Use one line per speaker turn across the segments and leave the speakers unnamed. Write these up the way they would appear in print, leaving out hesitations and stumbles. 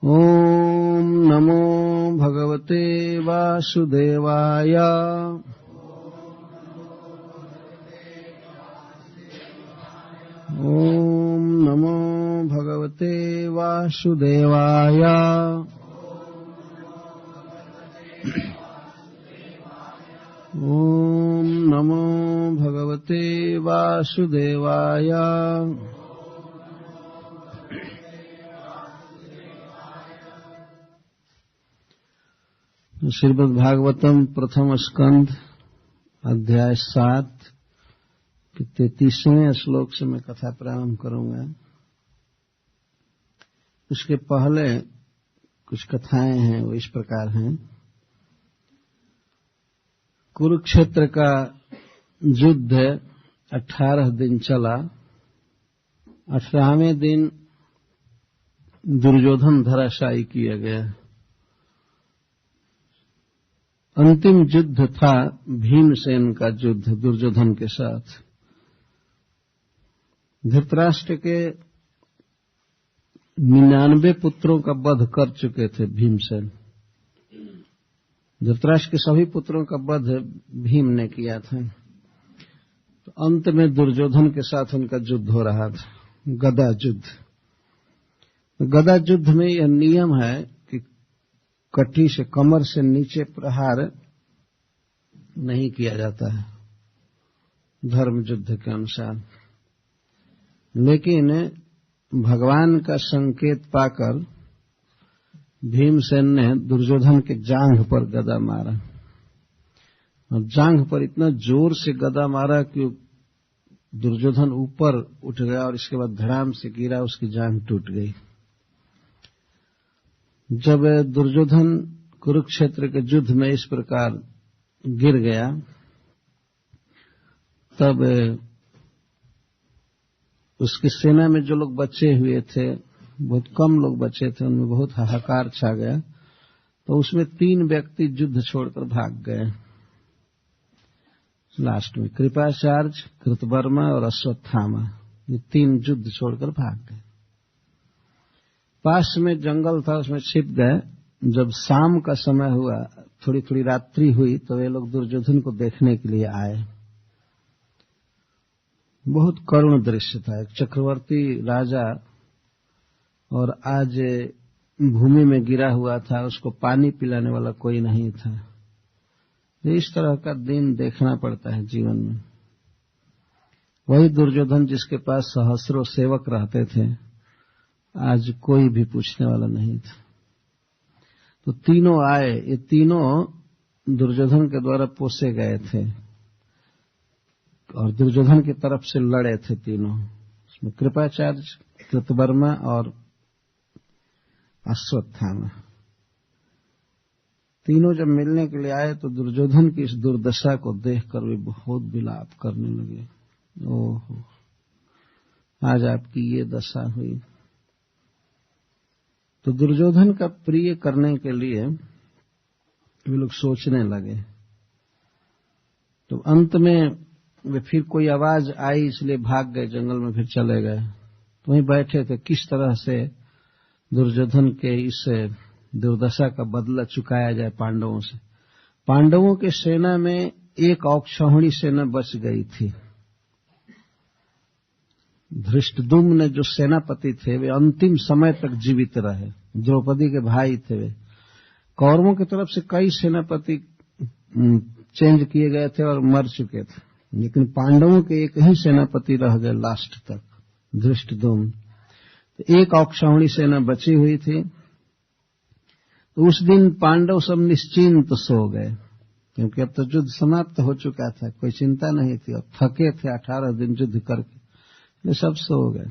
ओम नमो भगवते वासुदेवाय। ओम नमो भगवते वासुदेवाय। ओम नमो भगवते वासुदेवाय। श्रीमद् भागवतम प्रथम स्कंध अध्याय 7 के 33वें श्लोक से मैं कथा प्रारंभ करूंगा। उसके पहले कुछ कथाएं हैं, वो इस प्रकार हैं। कुरुक्षेत्र का युद्ध 18 दिन चला। 18वें दिन दुर्योधन धराशायी किया गया। अंतिम युद्ध था भीमसेन का युद्ध दुर्योधन के साथ। धृतराष्ट्र के 99 पुत्रों का वध कर चुके थे भीमसेन। धृतराष्ट्र के सभी पुत्रों का वध भीम ने किया था। तो अंत में दुर्योधन के साथ उनका युद्ध हो रहा था, गदा युद्ध। गदा युद्ध में यह नियम है कि कटी से, कमर से नीचे प्रहार नहीं किया जाता है धर्म युद्ध के अनुसार। लेकिन भगवान का संकेत पाकर भीमसेन ने दुर्योधन के जांघ पर गदा मारा, और जांघ पर इतना जोर से गदा मारा कि दुर्योधन ऊपर उठ गया और इसके बाद धड़ाम से गिरा, उसकी जांघ टूट गई। जब दुर्योधन कुरुक्षेत्र के युद्ध में इस प्रकार गिर गया, तब उसकी सेना में जो लोग बचे हुए थे, बहुत कम लोग बचे थे, उनमें बहुत हाहाकार छा गया। तो उसमें 3 व्यक्ति युद्ध छोड़कर भाग गए। लास्ट में कृपाचार्य, कृतवर्मा और अश्वत्थामा, ये 3 युद्ध छोड़कर भाग गए। पास में जंगल था, उसमें छिप गए। जब शाम का समय हुआ, थोड़ी थोड़ी रात्रि हुई, तो वे लोग दुर्योधन को देखने के लिए आए। बहुत करुण दृश्य था। एक चक्रवर्ती राजा और आज भूमि में गिरा हुआ था, उसको पानी पिलाने वाला कोई नहीं था। इस तरह का दिन देखना पड़ता है जीवन में। वही दुर्योधन जिसके पास सहस्रों सेवक रहते थे, आज कोई भी पूछने वाला नहीं था। तो तीनों आए। ये तीनों दुर्योधन के द्वारा पोसे गए थे और दुर्योधन की तरफ से लड़े थे तीनों। उसमें कृपाचार्य, कृतवर्मा और अश्वत्थामा, तीनों जब मिलने के लिए आए तो दुर्योधन की इस दुर्दशा को देखकर वे बहुत विलाप करने लगे। ओहो, आज आपकी ये दशा हुई। तो दुर्योधन का प्रिय करने के लिए वे लोग सोचने लगे। तो अंत में वे फिर कोई आवाज आई, इसलिए भाग गए, जंगल में फिर चले गए। तो वहीं बैठे थे, किस तरह से दुर्योधन के इस दुर्दशा का बदला चुकाया जाए पांडवों से। पांडवों के सेना में एक औक्षाहुणी सेना बच गई थी। धृष्टद्युम्न जो सेनापति थे, वे अंतिम समय तक जीवित रहे। द्रौपदी के भाई थे वे। कौरवों की तरफ से कई सेनापति चेंज किए गए थे और मर चुके थे, लेकिन पांडवों के एक ही सेनापति रह गए लास्ट तक, धृष्टद्युम्न। तो एक औक्षाहुणी सेना बची हुई थी। तो उस दिन पांडव सब निश्चिंत सो गए, क्योंकि अब तो युद्ध समाप्त हो चुका था, कोई चिंता नहीं थी। अब थके थे 18 दिन युद्ध करके, वे सब सो गए।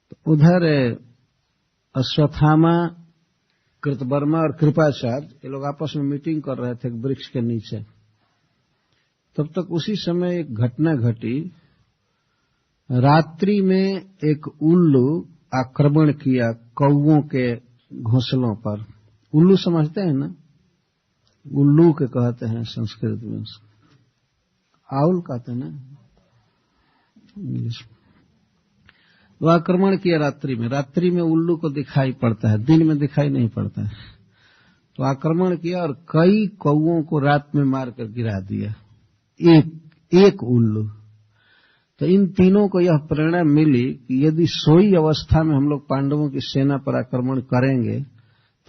तो उधर अश्वत्थामा, कृतवर्मा और कृपाचार्य, ये लोग आपस में मीटिंग कर रहे थे एक वृक्ष के नीचे। तब तक उसी समय एक घटना घटी। रात्रि में एक उल्लू आक्रमण किया कौवों के घोंसलों पर। उल्लू समझते हैं ना? उल्लू के कहते हैं संस्कृत में, आउल कहते हैं ना इंग्लिश में। वो आक्रमण किया रात्रि में उल्लू को दिखाई पड़ता है, दिन में दिखाई नहीं पड़ता है। तो आक्रमण किया और कई कौओं को रात में मारकर गिरा दिया, एक उल्लू। तो इन तीनों को यह प्रेरणा मिली कि यदि सोई अवस्था में हम लोग पांडवों की सेना पर आक्रमण करेंगे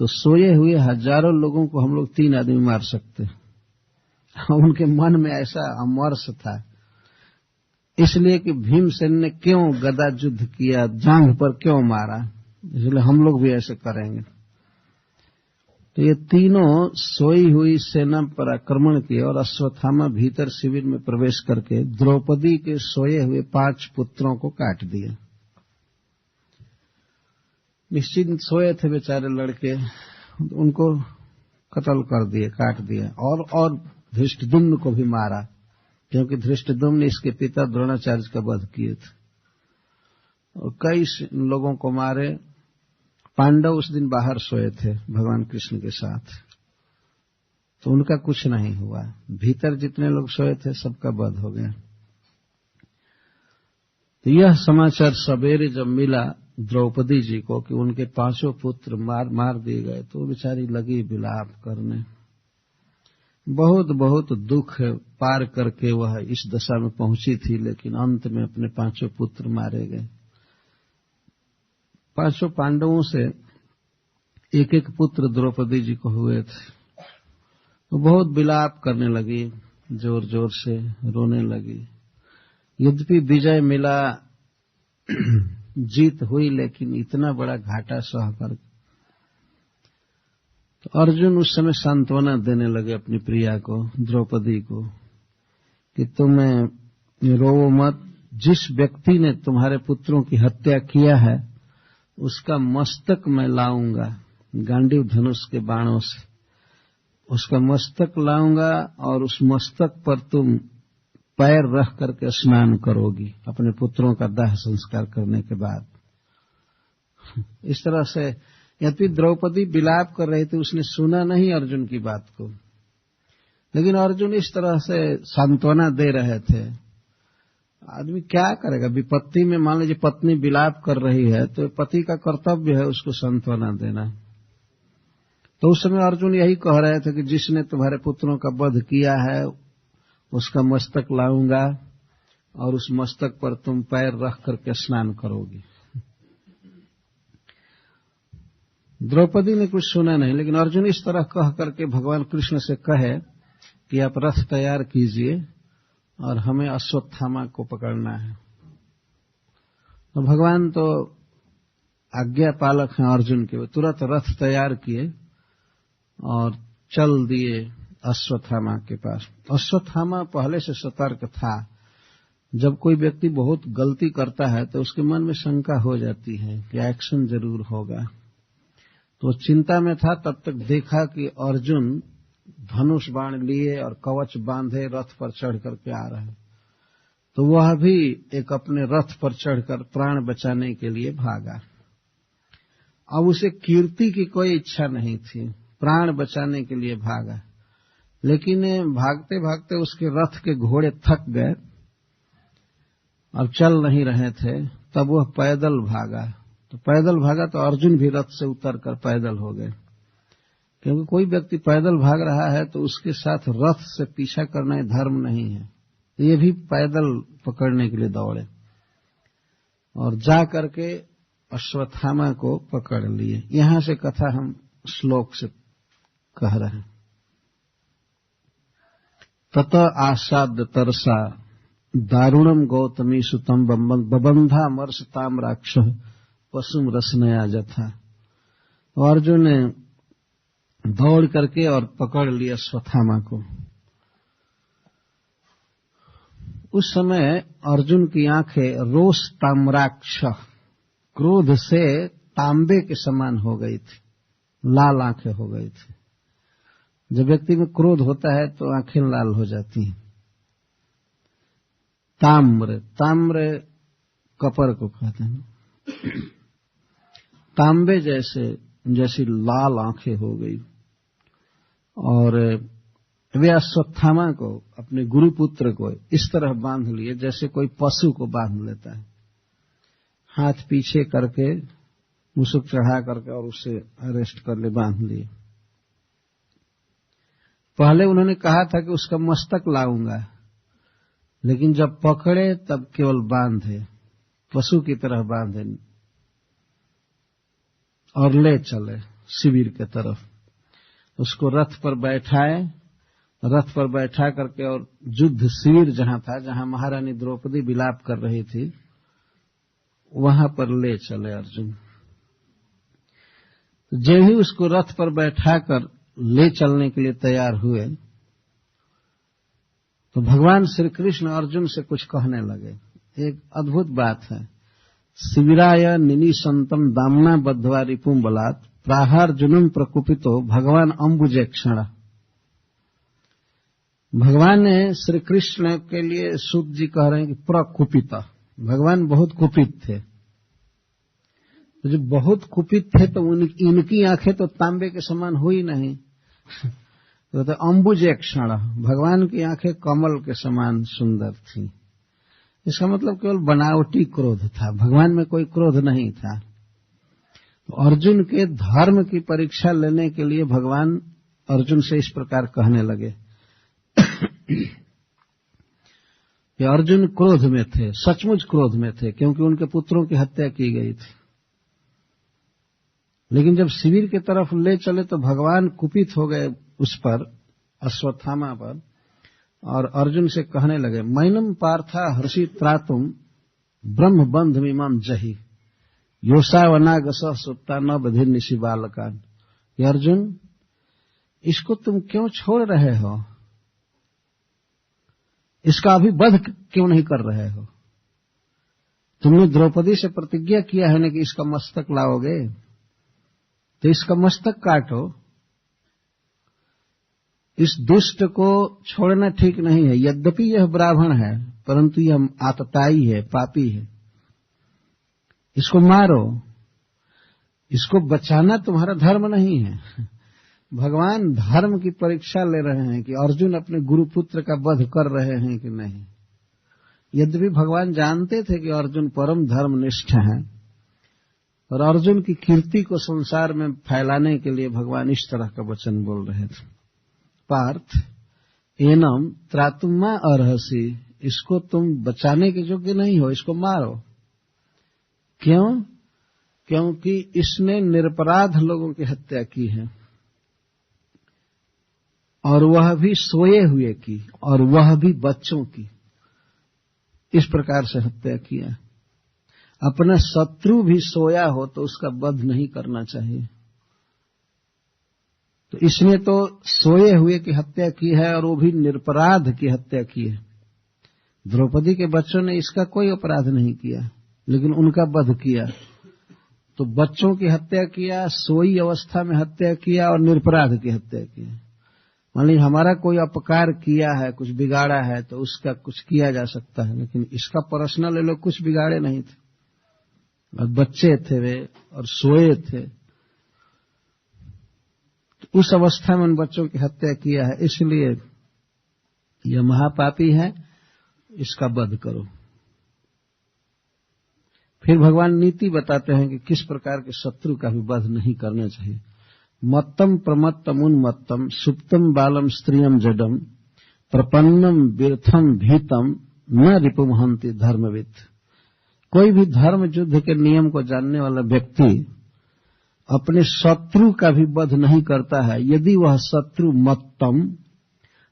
तो सोए हुए हजारों लोगों को हम लोग 3 आदमी मार सकते हैं। उनके मन में ऐसा अमर्ष था, इसलिए कि भीमसेन ने क्यों गदा युद्ध किया, जांघ पर क्यों मारा, इसलिए हम लोग भी ऐसे करेंगे। तो ये तीनों सोई हुई सेना पर आक्रमण किए और अश्वत्थामा भीतर शिविर में प्रवेश करके द्रौपदी के सोए हुए 5 पुत्रों को काट दिया। निश्चिंत सोए थे बेचारे लड़के, उनको कत्ल कर दिए, काट दिया। और धृष्टद्युम्न को भी मारा, क्योंकि धृष्टद्युम्न इसके पिता द्रोणाचार्य का वध किए थे। और कई लोगों को मारे। पांडव उस दिन बाहर सोए थे भगवान कृष्ण के साथ, तो उनका कुछ नहीं हुआ। भीतर जितने लोग सोए थे सबका वध हो गया। तो यह समाचार सवेरे जब मिला द्रौपदी जी को कि उनके 5 पुत्र मार दिए गए, तो बेचारी लगी विलाप करने। बहुत दुख पार करके वह इस दशा में पहुंची थी, लेकिन अंत में अपने 5 पुत्र मारे गए। 5 पांडवों से एक पुत्र द्रौपदी जी को हुए थे। तो बहुत विलाप करने लगी, जोर जोर से रोने लगी। यद्यपि विजय मिला, जीत हुई, लेकिन इतना बड़ा घाटा सह कर। तो अर्जुन उस समय सांत्वना देने लगे अपनी प्रिया को, द्रौपदी को, कि तुम्हें रोवो मत। जिस व्यक्ति ने तुम्हारे पुत्रों की हत्या किया है उसका मस्तक मैं लाऊंगा, गांडीव धनुष के बाणों से उसका मस्तक लाऊंगा, और उस मस्तक पर तुम पैर रख करके स्नान करोगी अपने पुत्रों का दाह संस्कार करने के बाद। इस तरह से यद्यपि द्रौपदी विलाप कर रही थी, उसने सुना नहीं अर्जुन की बात को, लेकिन अर्जुन इस तरह से सांत्वना दे रहे थे। आदमी क्या करेगा विपत्ति में? मान लीजिए पत्नी विलाप कर रही है तो पति का कर्तव्य है उसको सांत्वना देना। तो उस समय अर्जुन यही कह रहे थे कि जिसने तुम्हारे पुत्रों का वध किया है उसका मस्तक लाऊंगा, और उस मस्तक पर तुम पैर रख करके स्नान करोगी। द्रौपदी ने कुछ सुना नहीं, लेकिन अर्जुन इस तरह कह करके भगवान कृष्ण से कहे कि आप रथ तैयार कीजिए और हमें अश्वत्थामा को पकड़ना है। तो भगवान तो आज्ञा पालक हैं अर्जुन के, वे तुरंत रथ तैयार किए और चल दिए अश्वत्थामा के पास। अश्वत्थामा पहले से सतर्क था। जब कोई व्यक्ति बहुत गलती करता है तो उसके मन में शंका हो जाती है कि एक्शन जरूर होगा। तो चिंता में था, तब तक देखा कि अर्जुन धनुष बाण लिए और कवच बांधे रथ पर चढ़ करके आ रहे हैं। तो वह भी एक अपने रथ पर चढ़कर प्राण बचाने के लिए भागा। अब उसे कीर्ति की कोई इच्छा नहीं थी, प्राण बचाने के लिए भागा। लेकिन भागते भागते उसके रथ के घोड़े थक गए और चल नहीं रहे थे, तब वह पैदल भागा। तो पैदल भागा तो अर्जुन भी रथ से उतरकर पैदल हो गए, क्योंकि कोई व्यक्ति पैदल भाग रहा है तो उसके साथ रथ से पीछा करना धर्म नहीं है। ये भी पैदल पकड़ने के लिए दौड़े और जा करके अश्वत्थामा को पकड़ लिए। यहां से कथा हम श्लोक से कह रहे हैं। तत आसाद्य तरसा दारुणम गौतमी सुतम बबंधा मर्षताम राक्ष पशुम रसनया जथा। अर्जुन ने दौड़ करके और पकड़ लिया अश्वत्थामा को। उस समय अर्जुन की आंखें रोष ताम्राक्ष, क्रोध से तांबे के समान हो गई थी, लाल आंखें हो गई थी। जब व्यक्ति में क्रोध होता है तो आंखें लाल हो जाती हैं। ताम्र, ताम्र कपर को कहते हैं। तांबे जैसी लाल आंखें हो गई। और वे अश्वत्थामा को, अपने गुरुपुत्र को इस तरह बांध लिए जैसे कोई पशु को बांध लेता है। हाथ पीछे करके मुसुक चढ़ा करके और उसे अरेस्ट कर ले, बांध लिए। पहले उन्होंने कहा था कि उसका मस्तक लाऊंगा, लेकिन जब पकड़े तब केवल बांधे, पशु की तरह बांधे और ले चले शिविर के तरफ। उसको रथ पर बैठाए, रथ पर बैठा करके और युद्ध शिविर जहां था, जहां महारानी द्रौपदी विलाप कर रही थी, वहां पर ले चले अर्जुन। जब ही उसको रथ पर बैठाकर ले चलने के लिए तैयार हुए तो भगवान श्री कृष्ण अर्जुन से कुछ कहने लगे। एक अद्भुत बात है। शिविराय निनिशंतम दामना बद्ध्वा रिपुम बलात् प्राहार्जुनम प्रकुपितो भगवान अंबुजे क्षण। भगवान ने श्री कृष्ण के लिए सूत जी कह रहे हैं कि प्रकुपित, भगवान बहुत कुपित थे। तो जब बहुत कुपित थे तो इनकी आंखें तो तांबे के समान हुई नहीं, तो अंबुजे क्षण, भगवान की आंखें कमल के समान सुंदर थी। इसका मतलब केवल बनावटी क्रोध था, भगवान में कोई क्रोध नहीं था। तो अर्जुन के धर्म की परीक्षा लेने के लिए भगवान अर्जुन से इस प्रकार कहने लगे कि अर्जुन क्रोध में थे, सचमुच क्रोध में थे, क्योंकि उनके पुत्रों की हत्या की गई थी। लेकिन जब शिविर की तरफ ले चले तो भगवान कुपित हो गए उस पर, अश्वत्थामा पर, और अर्जुन से कहने लगे, मैनम पार्था हर्षि त्रातुम ब्रह्म बंध मीमाम जही योषावनागस सुप्ता न बधिर निशि बालकान। अर्जुन, इसको तुम क्यों छोड़ रहे हो? इसका अभी वध क्यों नहीं कर रहे हो? तुमने द्रौपदी से प्रतिज्ञा किया है ना कि इसका मस्तक लाओगे, तो इसका मस्तक काटो। इस दुष्ट को छोड़ना ठीक नहीं है। यद्यपि यह ब्राह्मण है, परंतु यह आतताई है, पापी है। इसको मारो, इसको बचाना तुम्हारा धर्म नहीं है। भगवान धर्म की परीक्षा ले रहे हैं कि अर्जुन अपने गुरुपुत्र का वध कर रहे हैं कि नहीं। यद्यपि भगवान जानते थे कि अर्जुन परम धर्मनिष्ठ हैं, और अर्जुन की कीर्ति को संसार में फैलाने के लिए भगवान इस तरह का वचन बोल रहे थे। पार्थ एनम त्रातुम्मा अर्हसि, इसको तुम बचाने के योग्य नहीं हो, इसको मारो। क्यों? क्योंकि इसने निरपराध लोगों की हत्या की है, और वह भी सोए हुए की, और वह भी बच्चों की। इस प्रकार से हत्या किया। अपना शत्रु भी सोया हो तो उसका वध नहीं करना चाहिए। तो इसने तो सोए हुए की हत्या की है, और वो भी निरपराध की हत्या की है। द्रौपदी के बच्चों ने इसका कोई अपराध नहीं किया, लेकिन उनका वध किया। तो बच्चों की हत्या किया, सोई अवस्था में हत्या किया, और निरपराध की हत्या किया। मान लीजिए हमारा कोई अपकार किया है, कुछ बिगाड़ा है, तो उसका कुछ किया जा सकता है, लेकिन इसका पर्सनल लोग कुछ बिगाड़े नहीं थे, और बच्चे थे वे, और सोए थे। तो उस अवस्था में उन बच्चों की हत्या किया है, इसलिए यह महापापी है, इसका वध करो। फिर भगवान नीति बताते हैं कि किस प्रकार के शत्रु का भी वध नहीं करना चाहिए। मत्तम प्रमत्तम उन्मत्तम सुप्तम बालम स्त्रियम जडम प्रपन्नम व्यर्थम भीतम न रिपुमहंति धर्मविद। कोई भी धर्म युद्ध के नियम को जानने वाला व्यक्ति अपने शत्रु का भी वध नहीं करता है, यदि वह शत्रु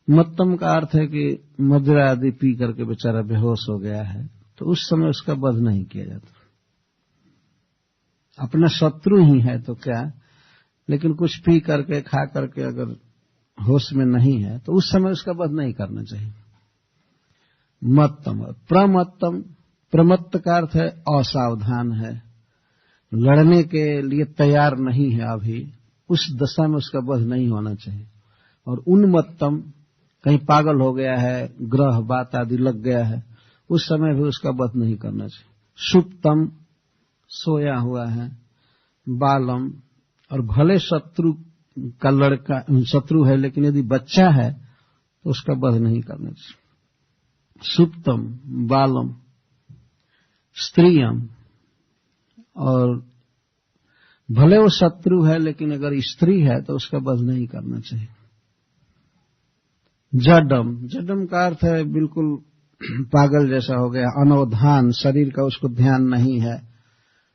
मत्तम का अर्थ है कि मदिरा आदि पी करके बेचारा बेहोश हो गया है, तो उस समय उसका वध नहीं किया जाता। अपना शत्रु ही है तो क्या, लेकिन कुछ पी करके खा करके अगर होश में नहीं है तो उस समय उसका वध नहीं करना चाहिए। मत्तम। प्रमत्तम, प्रमत्त का अर्थ है असावधान है, लड़ने के लिए तैयार नहीं है अभी, उस दशा में उसका वध नहीं होना चाहिए। और उन्मत्तम, कहीं पागल हो गया है, ग्रह बात आदि लग गया है, उस समय भी उसका वध नहीं करना चाहिए। सुप्तम, सोया हुआ है। बालम, और भले शत्रु का लड़का शत्रु है, लेकिन यदि बच्चा है तो उसका वध नहीं करना चाहिए। सुप्तम, बालम, स्त्रियम, और भले वो शत्रु है, लेकिन अगर स्त्री है तो उसका वध नहीं करना चाहिए। जडम, जडम का अर्थ है बिल्कुल पागल जैसा हो गया, अनवधान, शरीर का उसको ध्यान नहीं है,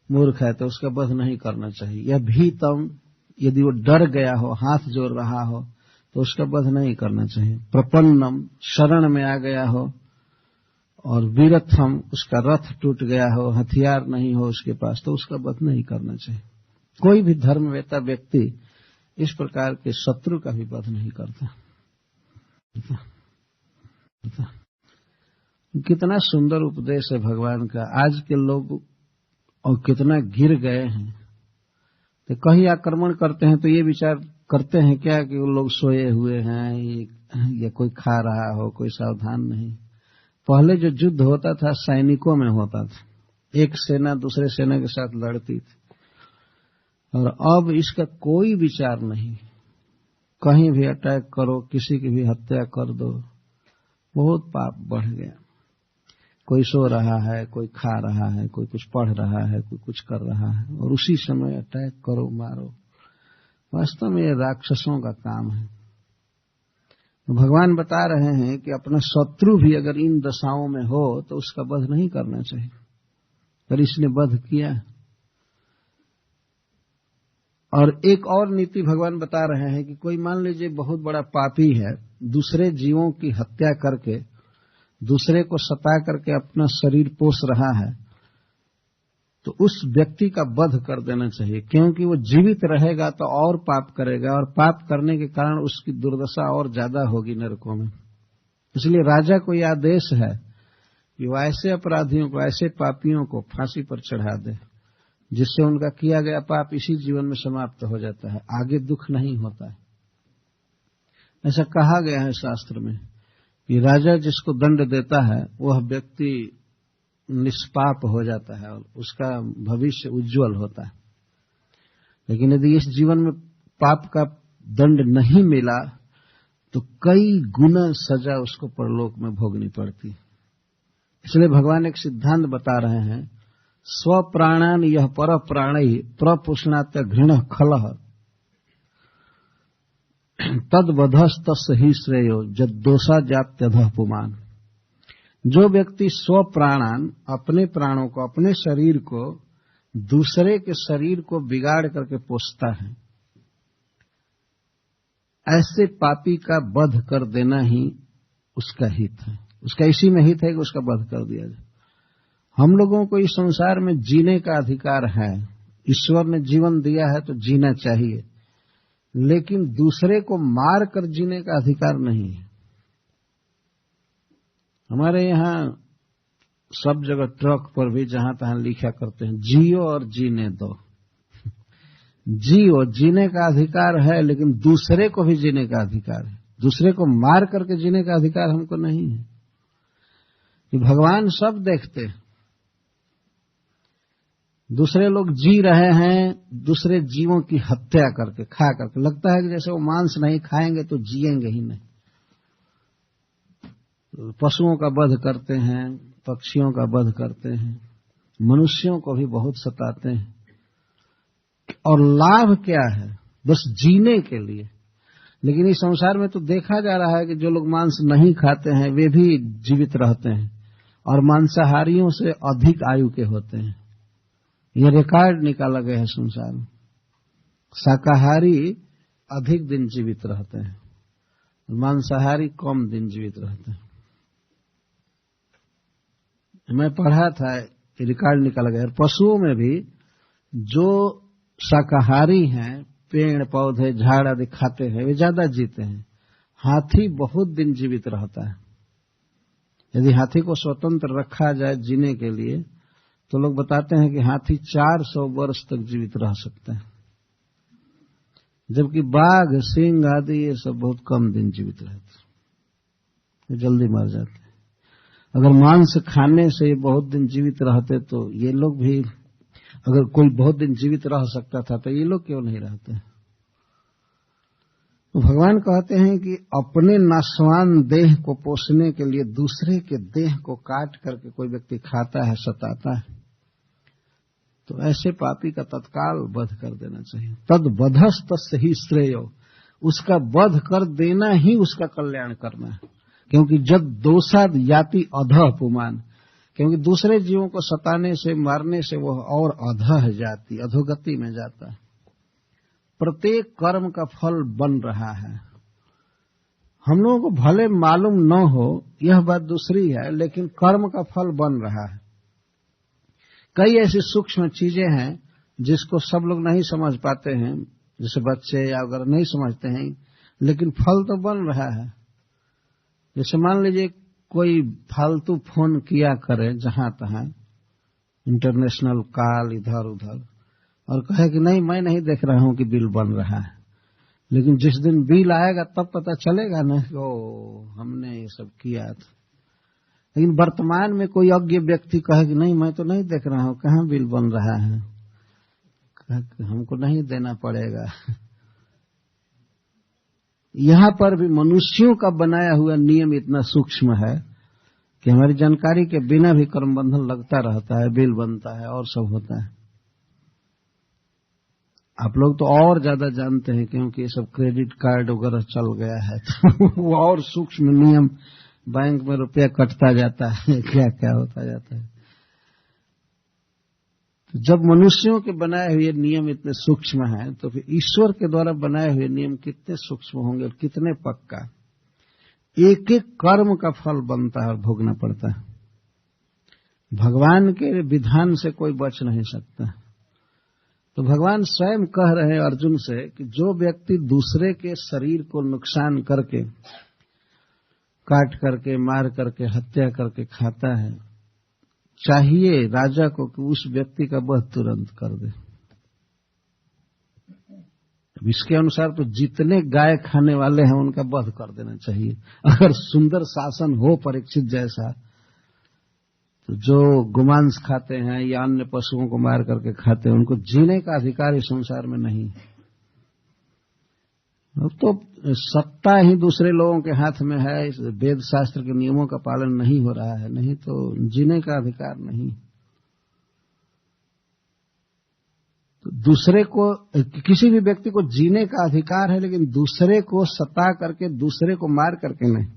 मूर्ख है, तो उसका वध नहीं करना चाहिए। या भीतम, यदि वो डर गया हो, हाथ जोड़ रहा हो, तो उसका वध नहीं करना चाहिए। प्रपन्नम, शरण में आ गया हो। और वीरथम, उसका रथ टूट गया हो, हथियार नहीं हो उसके पास, तो उसका वध नहीं करना चाहिए। कोई भी धर्मवेत्ता व्यक्ति इस प्रकार के शत्रु का भी वध नहीं करता। कितना सुंदर उपदेश है भगवान का। आज के लोग और कितना गिर गए हैं, तो कहीं आक्रमण करते हैं तो ये विचार करते हैं क्या कि वो लोग सोए हुए हैं या कोई खा रहा हो, कोई सावधान नहीं। पहले जो युद्ध होता था सैनिकों में होता था, एक सेना दूसरे सेना के साथ लड़ती थी, और अब इसका कोई विचार नहीं। कहीं भी अटैक करो, किसी की भी हत्या कर दो, बहुत पाप बढ़ गया। कोई सो रहा है, कोई खा रहा है, कोई कुछ पढ़ रहा है, कोई कुछ कर रहा है, और उसी समय अटैक करो, मारो। वास्तव में ये राक्षसों का काम है। तो भगवान बता रहे हैं कि अपना शत्रु भी अगर इन दशाओं में हो तो उसका वध नहीं करना चाहिए, पर इसने वध किया। और एक और नीति भगवान बता रहे हैं कि कोई मान लीजिए बहुत बड़ा पापी है, दूसरे जीवों की हत्या करके, दूसरे को सता करके अपना शरीर पोष रहा है, तो उस व्यक्ति का वध कर देना चाहिए, क्योंकि वो जीवित रहेगा तो और पाप करेगा, और पाप करने के कारण उसकी दुर्दशा और ज्यादा होगी नरकों में। इसलिए राजा को यह आदेश है कि वो ऐसे अपराधियों को, ऐसे पापियों को फांसी पर चढ़ा दे, जिससे उनका किया गया पाप इसी जीवन में समाप्त हो जाता है, आगे दुख नहीं होता है। ऐसा कहा गया है शास्त्र में कि राजा जिसको दंड देता है वह व्यक्ति निष्पाप हो जाता है और उसका भविष्य उज्जवल होता है। लेकिन यदि इस जीवन में पाप का दंड नहीं मिला तो कई गुना सजा उसको परलोक में भोगनी पड़ती है। इसलिए भगवान एक सिद्धांत बता रहे हैं, स्व प्राणान यह पर प्राणै प्रपुष्णात घृण खलह तद वधस्तस ही श्रेयो जद्दोषा जात्यधः पुमान। जो व्यक्ति स्व प्राणान, अपने प्राणों को, अपने शरीर को दूसरे के शरीर को बिगाड़ करके पोषता है, ऐसे पापी का वध कर देना ही उसका हित है। उसका इसी में हित है कि उसका वध कर दिया जाए। हम लोगों को इस संसार में जीने का अधिकार है, ईश्वर ने जीवन दिया है तो जीना चाहिए, लेकिन दूसरे को मार कर जीने का अधिकार नहीं है। हमारे यहाँ सब जगह ट्रक पर भी जहां तहां लिखा करते हैं, जियो और जीने दो। जियो, जीने का अधिकार है, लेकिन दूसरे को भी जीने का अधिकार है। दूसरे को मार करके जीने का अधिकार हमको नहीं है। कि भगवान सब देखते हैं, दूसरे लोग जी रहे हैं दूसरे जीवों की हत्या करके, खा करके। लगता है कि जैसे वो मांस नहीं खाएंगे तो जिएंगे ही नहीं। पशुओं का वध करते हैं, पक्षियों का वध करते हैं, मनुष्यों को भी बहुत सताते हैं। और लाभ क्या है? बस जीने के लिए। लेकिन इस संसार में तो देखा जा रहा है कि जो लोग मांस नहीं खाते हैं वे भी जीवित रहते हैं, और मांसाहारियों से अधिक आयु के होते हैं। ये रिकॉर्ड निकाला गया है संसार में। शाकाहारी अधिक दिन जीवित रहते हैं, मांसाहारी कम दिन जीवित रहते हैं। मैं पढ़ा था, रिकॉर्ड निकाला गया है। पशुओं में भी जो शाकाहारी हैं, पेड़ पौधे झाड़ आदि खाते हैं, वे ज्यादा जीते हैं। हाथी बहुत दिन जीवित रहता है। यदि हाथी को स्वतंत्र रखा जाए जीने के लिए तो लोग बताते हैं कि हाथी 400 वर्ष तक जीवित रह सकते हैं, जबकि बाघ, सिंह आदि ये सब बहुत कम दिन जीवित रहते हैं, जल्दी मर जाते हैं। अगर मांस खाने से बहुत दिन जीवित रहते तो ये लोग भी, अगर कोई बहुत दिन जीवित रह सकता था तो ये लोग क्यों नहीं रहते? तो भगवान कहते हैं कि अपने नाशवान देह को पोषने के लिए दूसरे के देह को काट करके कोई व्यक्ति खाता है, सताता है, तो ऐसे पापी का तत्काल वध कर देना चाहिए। तद वधस्तस्य ही श्रेयो, उसका वध कर देना ही उसका कल्याण करना है। क्योंकि जब दोषाद याति अधः पुमान, क्योंकि दूसरे जीवों को सताने से मारने से वह और अधः जाति, अधोगति में जाता है। प्रत्येक कर्म का फल बन रहा है। हम लोगों को भले मालूम न हो, यह बात दूसरी है, लेकिन कर्म का फल बन रहा है। कई ऐसी सूक्ष्म चीजें हैं जिसको सब लोग नहीं समझ पाते हैं, जैसे बच्चे या अगर नहीं समझते हैं, लेकिन फल तो बन रहा है। जैसे मान लीजिए कोई फालतू फोन किया करे जहां तहां, इंटरनेशनल कॉल इधर उधर, और कहे कि नहीं मैं नहीं देख रहा हूं कि बिल बन रहा है, लेकिन जिस दिन बिल आएगा तब पता चलेगा ना कि ओ हमने ये सब किया था। लेकिन वर्तमान में कोई अज्ञ व्यक्ति कहे कि नहीं मैं तो नहीं देख रहा हूं, कहां बिल बन रहा है, हमको नहीं देना पड़ेगा। यहां पर भी मनुष्यों का बनाया हुआ नियम इतना सूक्ष्म है कि हमारी जानकारी के बिना भी कर्म बंधन लगता रहता है, बिल बनता है और सब होता है। आप लोग तो और ज्यादा जानते हैं क्योंकि ये सब क्रेडिट कार्ड वगैरह चल गया है, तो वो और सूक्ष्म नियम, बैंक में रुपया कटता जाता है, क्या क्या होता जाता है। तो जब मनुष्यों के बनाए हुए नियम इतने सूक्ष्म हैं, तो फिर ईश्वर के द्वारा बनाए हुए नियम कितने सूक्ष्म होंगे और कितने पक्का। एक एक कर्म का फल बनता है और भोगना पड़ता है। भगवान के विधान से कोई बच नहीं सकता। तो भगवान स्वयं कह रहे हैं अर्जुन से कि जो व्यक्ति दूसरे के शरीर को नुकसान करके, काट करके, मार करके, हत्या करके खाता है, चाहिए राजा को कि उस व्यक्ति का वध तुरंत कर दे। इसके अनुसार तो जितने गाय खाने वाले हैं उनका वध कर देना चाहिए। अगर सुंदर शासन हो परीक्षित जैसा, तो जो गोमांस खाते हैं या अन्य पशुओं को मार करके खाते हैं, उनको जीने का अधिकार इस संसार में नहीं। अब तो सत्ता ही दूसरे लोगों के हाथ में है, इस वेद शास्त्र के नियमों का पालन नहीं हो रहा है, नहीं तो जीने का अधिकार नहीं। तो दूसरे को, किसी भी व्यक्ति को जीने का अधिकार है, लेकिन दूसरे को सता करके, दूसरे को मार करके नहीं।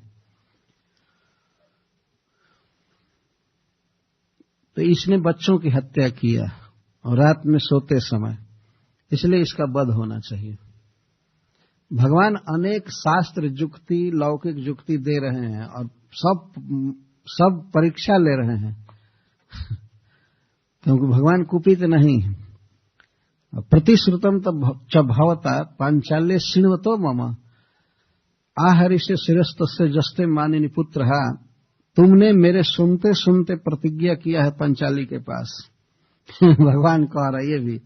तो इसने बच्चों की हत्या किया और रात में सोते समय, इसलिए इसका वध होना चाहिए। भगवान अनेक शास्त्र युक्ति, लौकिक युक्ति दे रहे हैं और सब परीक्षा ले रहे हैं क्योंकि भगवान कुपित नहीं है। प्रतिश्रुतम च भवता पांचाल्य शृण्वतो मम आहरिष्य शिरस्तस्य जस्ते मानिनी पुत्रः। तुमने मेरे सुनते सुनते प्रतिज्ञा किया है पंचाली के पास। भगवान कह रहा है ये भी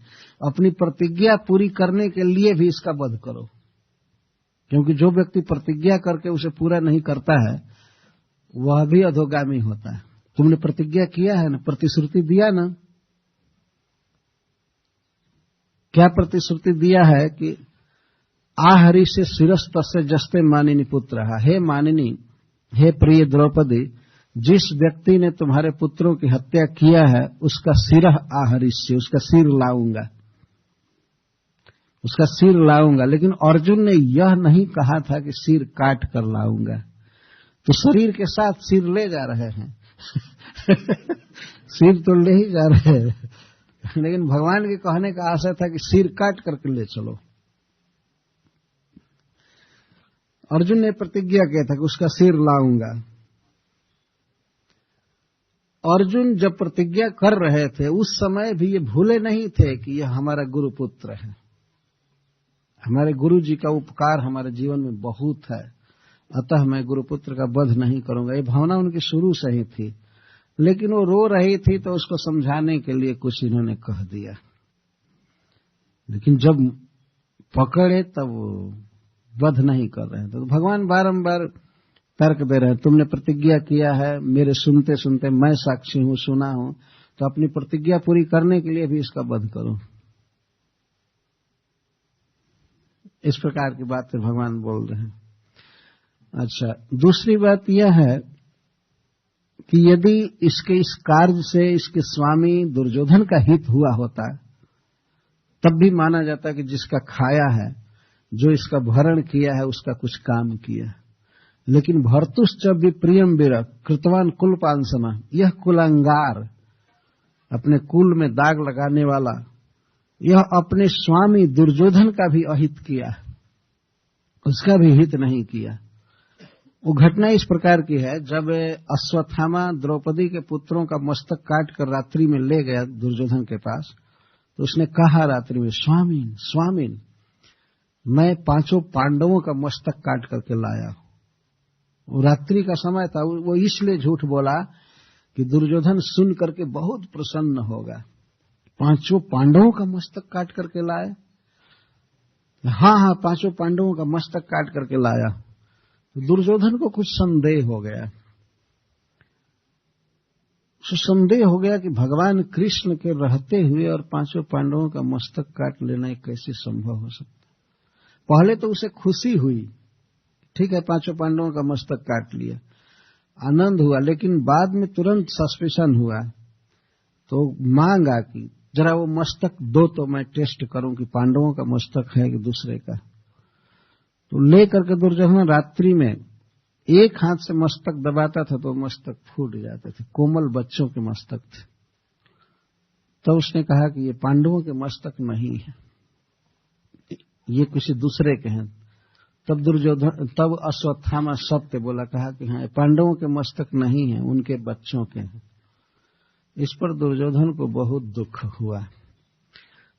अपनी प्रतिज्ञा पूरी करने के लिए भी इसका वध करो, क्योंकि जो व्यक्ति प्रतिज्ञा करके उसे पूरा नहीं करता है वह भी अधोगामी होता है। तुमने प्रतिज्ञा किया है ना, प्रतिश्रुति दिया ना। क्या प्रतिश्रुति दिया है कि आहरि से शिरस्तस्य जस्ते मानिनी पुत्र। हे मानिनी, हे प्रिय द्रौपदी, जिस व्यक्ति ने तुम्हारे पुत्रों की हत्या किया है उसका सिर आहरिष्य, उसका सिर लाऊंगा, उसका सिर लाऊंगा। लेकिन अर्जुन ने यह नहीं कहा था कि सिर काट कर लाऊंगा, तो शरीर के साथ सिर ले जा रहे हैं सिर तो ले ही जा रहे हैं, लेकिन भगवान के कहने का आशय था कि सिर काट करके ले चलो। अर्जुन ने प्रतिज्ञा किया था कि उसका सिर लाऊंगा। अर्जुन जब प्रतिज्ञा कर रहे थे उस समय भी ये भूले नहीं थे कि यह हमारा गुरुपुत्र है, हमारे गुरु जी का उपकार हमारे जीवन में बहुत है, अतः मैं गुरुपुत्र का वध नहीं करूंगा। ये भावना उनकी शुरू से ही थी, लेकिन वो रो रही थी तो उसको समझाने के लिए कुछ इन्होंने कह दिया, लेकिन जब पकड़े तब वध नहीं कर रहे थे। तो भगवान बारंबार तर्क दे रहे हैं, तुमने प्रतिज्ञा किया है, मेरे सुनते सुनते मैं साक्षी हूं, सुना हूं, तो अपनी प्रतिज्ञा पूरी करने के लिए भी इसका वध करो। इस प्रकार की बातें भगवान बोल रहे हैं। अच्छा, दूसरी बात यह है कि यदि इसके इस कार्य से इसके स्वामी दुर्योधन का हित हुआ होता तब भी माना जाता कि जिसका खाया है, जो इसका भरण किया है, उसका कुछ काम किया। लेकिन भर्तुश्च विप्रियम वीर कृतवान कुलपांसना, यह कुलांगार, अपने कुल में दाग लगाने वाला, यह अपने स्वामी दुर्योधन का भी अहित किया, उसका भी हित नहीं किया। वो घटना इस प्रकार की है, जब अश्वत्थामा द्रौपदी के पुत्रों का मस्तक काट कर रात्रि में ले गया दुर्योधन के पास, तो उसने कहा रात्रि में, स्वामीन स्वामीन, मैं 5 पांडवों का मस्तक काट करके लाया। वो रात्रि का समय था, वो इसलिए झूठ बोला कि दुर्योधन सुन करके बहुत प्रसन्न होगा। 5 पांडवों का मस्तक काट करके लाया? हाँ, 5 पांडवों का मस्तक काट करके लाया। दुर्योधन को कुछ संदेह हो गया। संदेह हो गया कि भगवान कृष्ण के रहते हुए और 5 पांडवों का मस्तक काट लेना कैसे संभव हो सकता। पहले तो उसे खुशी हुई, ठीक है 5 पांडवों का मस्तक काट लिया, आनंद हुआ, लेकिन बाद में तुरंत सस्पेंशन हुआ। तो मांगा कि जरा वो मस्तक दो तो मैं टेस्ट करूं कि पांडवों का मस्तक है कि दूसरे का। तो लेकर के दुर्योधन रात्रि में एक हाथ से मस्तक दबाता था तो मस्तक फूट जाते थे, कोमल बच्चों के मस्तक थे। तो उसने कहा कि ये पांडवों के मस्तक नहीं है, ये किसी दूसरे के हैं। तब अश्वत्थामा सत्य बोला, कहा कि हाँ पांडवों के मस्तक नहीं है, उनके बच्चों के हैं। इस पर दुर्योधन को बहुत दुख हुआ।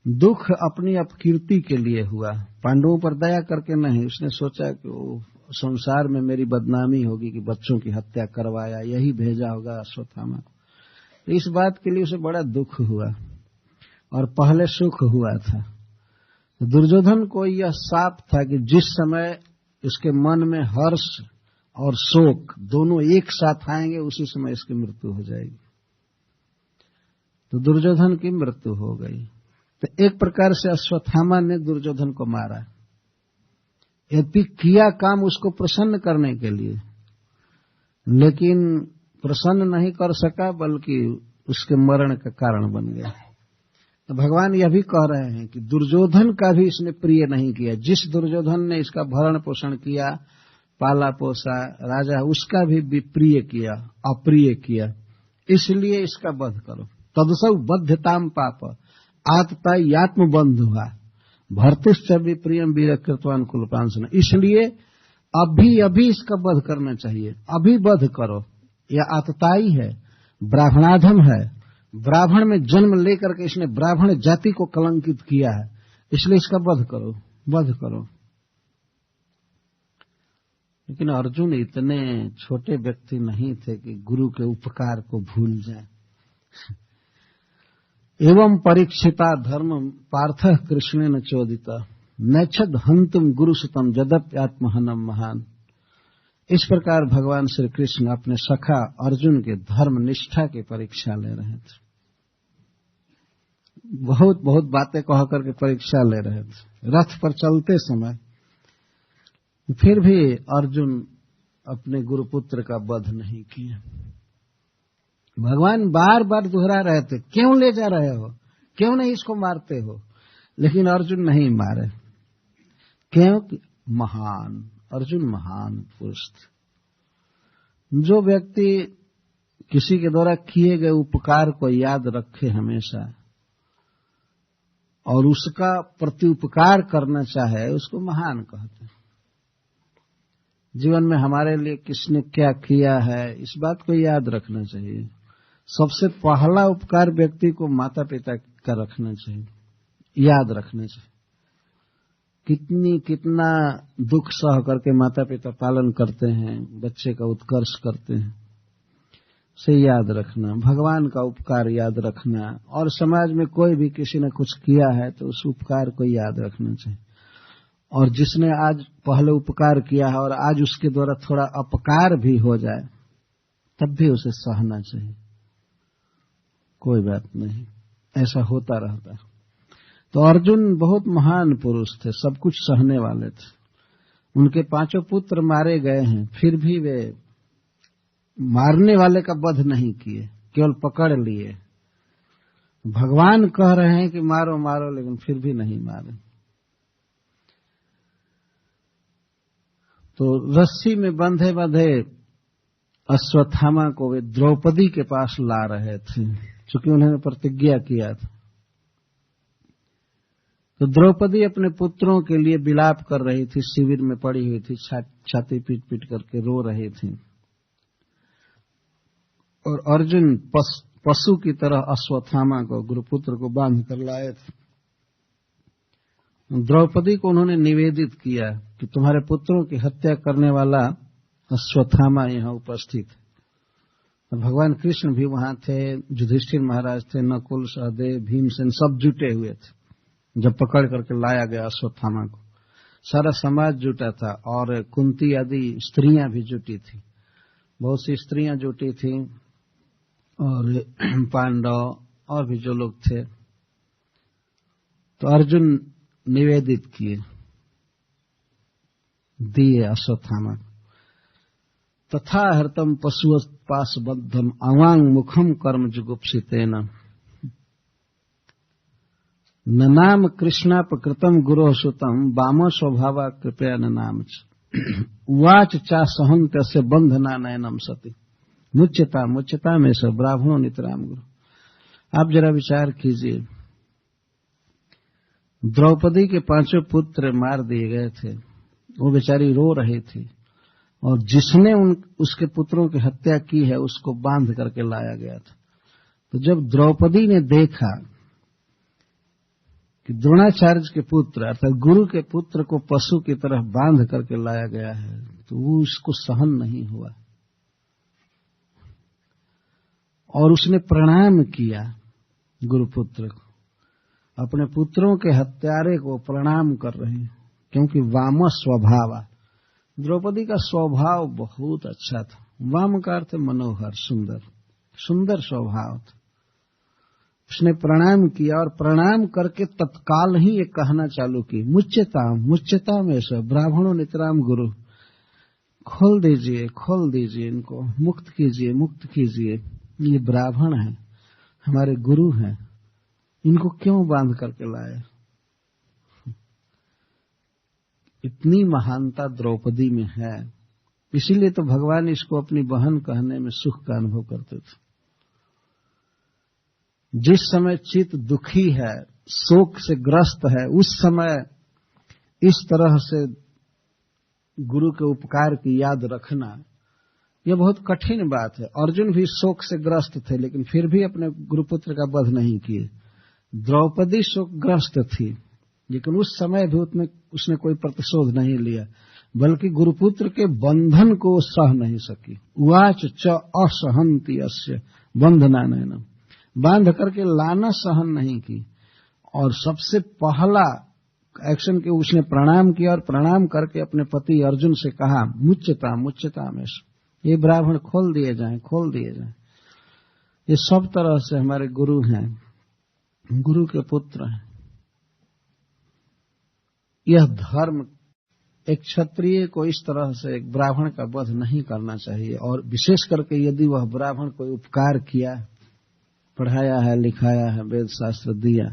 दुख अपनी अपकीर्ति के लिए हुआ, पांडवों पर दया करके नहीं। उसने सोचा कि वो संसार में मेरी बदनामी होगी कि बच्चों की हत्या करवाया, यही भेजा होगा अश्वत्थामा। तो इस बात के लिए उसे बड़ा दुख हुआ और पहले सुख हुआ था। दुर्योधन को यह साफ था कि जिस समय इसके मन में हर्ष और शोक दोनों एक साथ आएंगे, उसी समय इसकी मृत्यु हो जाएगी। तो दुर्योधन की मृत्यु हो गई। तो एक प्रकार से अश्वत्थामा ने दुर्योधन को मारा, यद्यपि किया काम उसको प्रसन्न करने के लिए, लेकिन प्रसन्न नहीं कर सका, बल्कि उसके मरण का कारण बन गया। तो भगवान यह भी कह रहे हैं कि दुर्योधन का भी इसने प्रिय नहीं किया। जिस दुर्योधन ने इसका भरण पोषण किया, पाला पोसा राजा, उसका भी विप्रिय किया, अप्रिय किया, इसलिए इसका वध करो। तदसौ बध्यताम पाप आतता यात्मबंध हुआ भर्तुश्च विप्रियम वीर कृतवान कुलपांसना। इसलिए अभी इसका वध करना चाहिए, अभी वध करो। यह आतताई है, ब्राह्मणाधम है, ब्राह्मण में जन्म लेकर के इसने ब्राह्मण जाति को कलंकित किया है, इसलिए इसका वध करो, वध करो। लेकिन अर्जुन इतने छोटे व्यक्ति नहीं थे कि गुरु के उपकार को भूल जाए। एवं परीक्षिता धर्म पार्थ कृष्णेन चोदिता नैच्छद हंतुम गुरुसुतम जदप्यात्महनम महान। इस प्रकार भगवान श्री कृष्ण अपने सखा अर्जुन के धर्म निष्ठा की परीक्षा ले रहे थे। बहुत बहुत बातें कह करके परीक्षा ले रहे थे रथ पर चलते समय। फिर भी अर्जुन अपने गुरुपुत्र का वध नहीं किया। भगवान बार बार दोहरा रहे थे, क्यों ले जा रहे हो, क्यों नहीं इसको मारते हो, लेकिन अर्जुन नहीं मारे। क्यों? महान अर्जुन महान पुरुष थे। जो व्यक्ति किसी के द्वारा किए गए उपकार को याद रखे हमेशा और उसका प्रत्युपकार करना चाहे, उसको महान कहते हैं। जीवन में हमारे लिए किसने क्या किया है, इस बात को याद रखना चाहिए। सबसे पहला उपकार व्यक्ति को माता पिता का रखना चाहिए, याद रखना चाहिए। कितना दुख सह करके माता पिता पालन करते हैं, बच्चे का उत्कर्ष करते हैं, से याद रखना। भगवान का उपकार याद रखना, और समाज में कोई भी किसी ने कुछ किया है तो उस उपकार को याद रखना चाहिए। और जिसने आज पहले उपकार किया है और आज उसके द्वारा थोड़ा अपकार भी हो जाए, तब भी उसे सहना चाहिए, कोई बात नहीं, ऐसा होता रहता है। तो अर्जुन बहुत महान पुरुष थे, सब कुछ सहने वाले थे। उनके 5 पुत्र मारे गए हैं, फिर भी वे मारने वाले का वध नहीं किए, केवल पकड़ लिए। भगवान कह रहे हैं कि मारो मारो, लेकिन फिर भी नहीं मारे। तो रस्सी में बंधे बंधे अश्वत्थामा को वे द्रौपदी के पास ला रहे थे, क्योंकि उन्होंने प्रतिज्ञा किया था। तो द्रौपदी अपने पुत्रों के लिए विलाप कर रही थी, शिविर में पड़ी हुई थी, छाती पीट पीट करके रो रही थी। और अर्जुन पशु की तरह अश्वत्थामा को, गुरुपुत्र को बांध कर लाए थे। द्रौपदी को उन्होंने निवेदित किया कि तुम्हारे पुत्रों की हत्या करने वाला अश्वत्थामा यहाँ उपस्थित है। और भगवान कृष्ण भी वहां थे, युधिष्ठिर महाराज थे, नकुल, सहदेव, भीमसेन सब जुटे हुए थे जब पकड़ करके लाया गया अश्वत्थामा को। सारा समाज जुटा था और कुंती आदि स्त्रियां भी जुटी थी, बहुत सी स्त्रियां जुटी थी, और पांडव और भी जो लोग थे। तो अर्जुन निवेदित किए, दिए अश्वत्थामा। तथा हरतम पशुपास बद्धम अवांग मुखम कर्म जुगुप्सितेन न नाम कृष्णापकृतम गुरो सुतम वाम स्वभावा कृपया न नाम उवाच चा सहन तस्य बंधना नयनम सती मुच्यता मुच्यता में सब ब्राह्मणो नितराम गुरु। आप जरा विचार कीजिए, द्रौपदी के 5 पुत्र मार दिए गए थे, वो बेचारी रो रही थी, और जिसने उसके पुत्रों की हत्या की है उसको बांध करके लाया गया था। तो जब द्रौपदी ने देखा कि द्रोणाचार्य के पुत्र अर्थात गुरु के पुत्र को पशु की तरह बांध करके लाया गया है, तो वो उसको सहन नहीं हुआ और उसने प्रणाम किया गुरुपुत्र को। अपने पुत्रों के हत्यारे को प्रणाम कर रहे हैं, क्योंकि वाम स्वभाव, द्रौपदी का स्वभाव बहुत अच्छा था। वाम का अर्थ मनोहर, सुंदर, सुंदर स्वभाव था। उसने प्रणाम किया और प्रणाम करके तत्काल ही ये कहना चालू की, मुच्यताम मुच्यताम में सब ब्राह्मणों नितराम गुरु, खोल दीजिए, खोल दीजिए, इनको मुक्त कीजिए, मुक्त कीजिए। ये ब्राह्मण हैं, हमारे गुरु हैं, इनको क्यों बांध करके लाए? इतनी महानता द्रौपदी में है, इसीलिए तो भगवान इसको अपनी बहन कहने में सुख का अनुभव करते थे। जिस समय चित्त दुखी है, शोक से ग्रस्त है, उस समय इस तरह से गुरु के उपकार की याद रखना, यह बहुत कठिन बात है। अर्जुन भी शोक से ग्रस्त थे, लेकिन फिर भी अपने गुरुपुत्र का वध नहीं किए। द्रौपदी शोकग्रस्त थी, लेकिन उस समय भी उसने कोई प्रतिशोध नहीं लिया, बल्कि गुरुपुत्र के बंधन को सह नहीं सकी। उवाच च असहंति अस्य बंधना नयनम, बांध करके लाना सहन नहीं की। और सबसे पहला एक्शन के उसने प्रणाम किया, और प्रणाम करके अपने पति अर्जुन से कहा, मुच्यता मुच्यता में, ये ब्राह्मण खोल दिए जाएं, खोल दिए जाएं। ये सब तरह से हमारे गुरु हैं, गुरु के पुत्र हैं। यह धर्म, एक क्षत्रिय को इस तरह से एक ब्राह्मण का वध नहीं करना चाहिए, और विशेष करके यदि वह ब्राह्मण कोई उपकार किया, पढ़ाया है, लिखाया है, वेद शास्त्र दिया,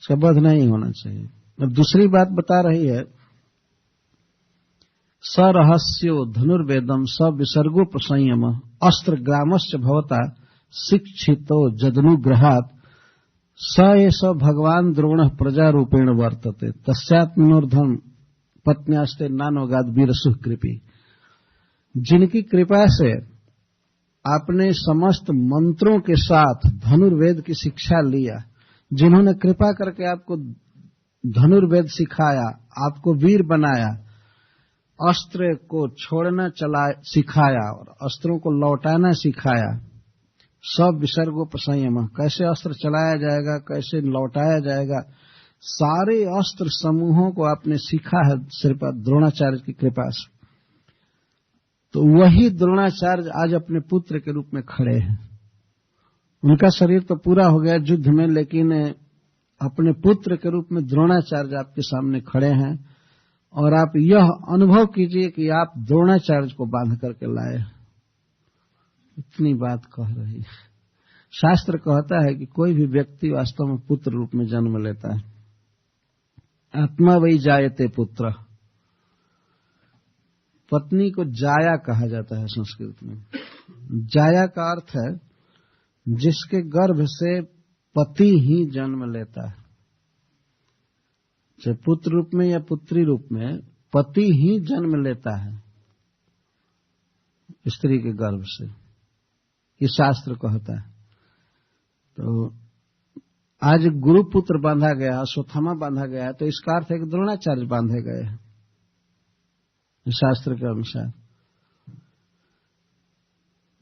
इसका वध नहीं होना चाहिए। अब दूसरी बात बता रही है, सरहस्यो धनुर्वेदम स विसर्गोपसंयम अस्त्र ग्रामस्य भवता शिक्षितो जदनुग्रहात् स एष भगवान द्रोण प्रजारूपेण वर्तते तस्यात्मनोर्धम पत्न्यास्ते नानोगाद वीरसुः कृपी। जिनकी कृपा से आपने समस्त मंत्रों के साथ धनुर्वेद की शिक्षा लिया, जिन्होंने कृपा करके आपको धनुर्वेद सिखाया, आपको वीर बनाया, अस्त्र को छोड़ना सिखाया और अस्त्रों को लौटाना सिखाया, सब विसर्गोपसंयम, कैसे अस्त्र चलाया जाएगा, कैसे लौटाया जाएगा, सारे अस्त्र समूहों को आपने सीखा है श्रीपाद द्रोणाचार्य की कृपा से। तो वही द्रोणाचार्य आज अपने पुत्र के रूप में खड़े हैं। उनका शरीर तो पूरा हो गया युद्ध में, लेकिन अपने पुत्र के रूप में द्रोणाचार्य आपके सामने खड़े हैं। और आप यह अनुभव कीजिए कि आप द्रोणाचार्य को बांध करके लाए। इतनी बात कह रही है। शास्त्र कहता है कि कोई भी व्यक्ति वास्तव में पुत्र रूप में जन्म लेता है। आत्मा वही जायते पुत्र। पत्नी को जाया कहा जाता है संस्कृत में। जाया का अर्थ है जिसके गर्भ से पति ही जन्म लेता है, चाहे पुत्र रूप में या पुत्री रूप में, पति ही जन्म लेता है स्त्री के गर्भ से, ये शास्त्र कहता है। तो आज गुरुपुत्र बांधा गया, अश्वत्थामा बांधा गया, तो इसका अर्थ है कि द्रोणाचार्य बांधे गए हैं शास्त्र के अनुसार।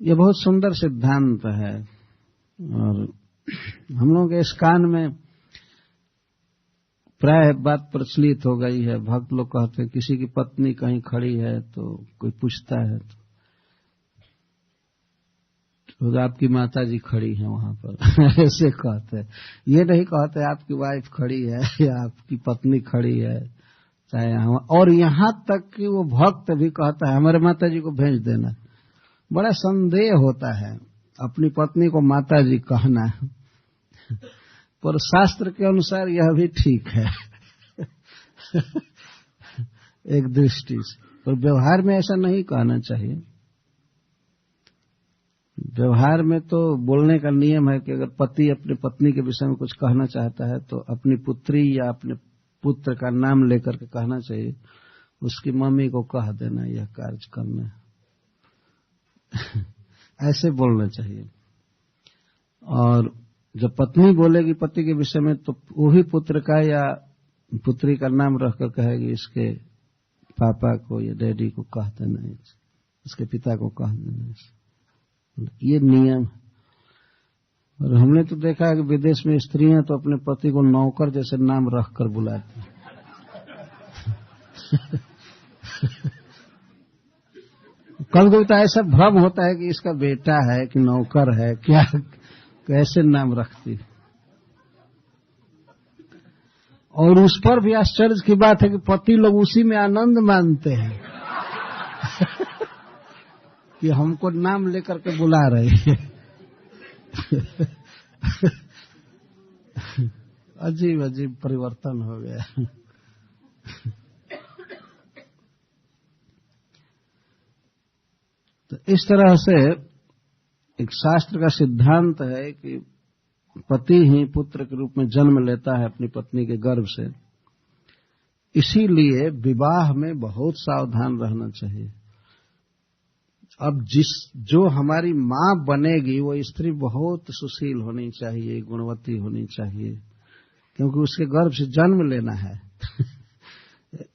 यह बहुत सुंदर सिद्धांत है और हम लोगों के इस कान में प्राय बात प्रचलित हो गई है। भक्त लोग कहते हैं किसी की पत्नी कहीं खड़ी है तो कोई पूछता है तो आपकी माता जी खड़ी है वहां पर ऐसे कहते हैं। ये नहीं कहते आपकी वाइफ खड़ी है या आपकी पत्नी खड़ी है, चाहे यहाँ, और यहाँ तक कि वो भक्त भी कहता है हमारे माता जी को भेज देना। बड़ा संदेह होता है अपनी पत्नी को माता जी कहना, पर शास्त्र के अनुसार यह भी ठीक है एक दृष्टि से। पर व्यवहार में ऐसा नहीं कहना चाहिए। व्यवहार में तो बोलने का नियम है कि अगर पति अपनी पत्नी के विषय में कुछ कहना चाहता है तो अपनी पुत्री या अपने पुत्र का नाम लेकर के कहना चाहिए, उसकी मम्मी को कह देना यह कार्य करना ऐसे बोलना चाहिए। और जब पत्नी बोलेगी पति के विषय में तो वो भी पुत्र का या पुत्री का नाम रखकर कहेगी इसके पापा को या डैडी को कह देना, इसके पिता को कह देना, ये नियम। और हमने तो देखा है कि विदेश में स्त्रियां तो अपने पति को नौकर जैसे नाम रखकर बुलाती हैं कभी कभी तो ऐसा भ्रम होता है कि इसका बेटा है कि नौकर है, क्या कैसे नाम रखती। और उस पर भी आश्चर्य की बात है कि पति लोग उसी में आनंद मानते हैं कि हमको नाम लेकर के बुला रही है अजीब अजीब परिवर्तन हो गया। तो इस तरह से एक शास्त्र का सिद्धांत है कि पति ही पुत्र के रूप में जन्म लेता है अपनी पत्नी के गर्भ से। इसीलिए विवाह में बहुत सावधान रहना चाहिए। अब जो हमारी मां बनेगी वो स्त्री बहुत सुशील होनी चाहिए, गुणवती होनी चाहिए, क्योंकि उसके गर्भ से जन्म लेना है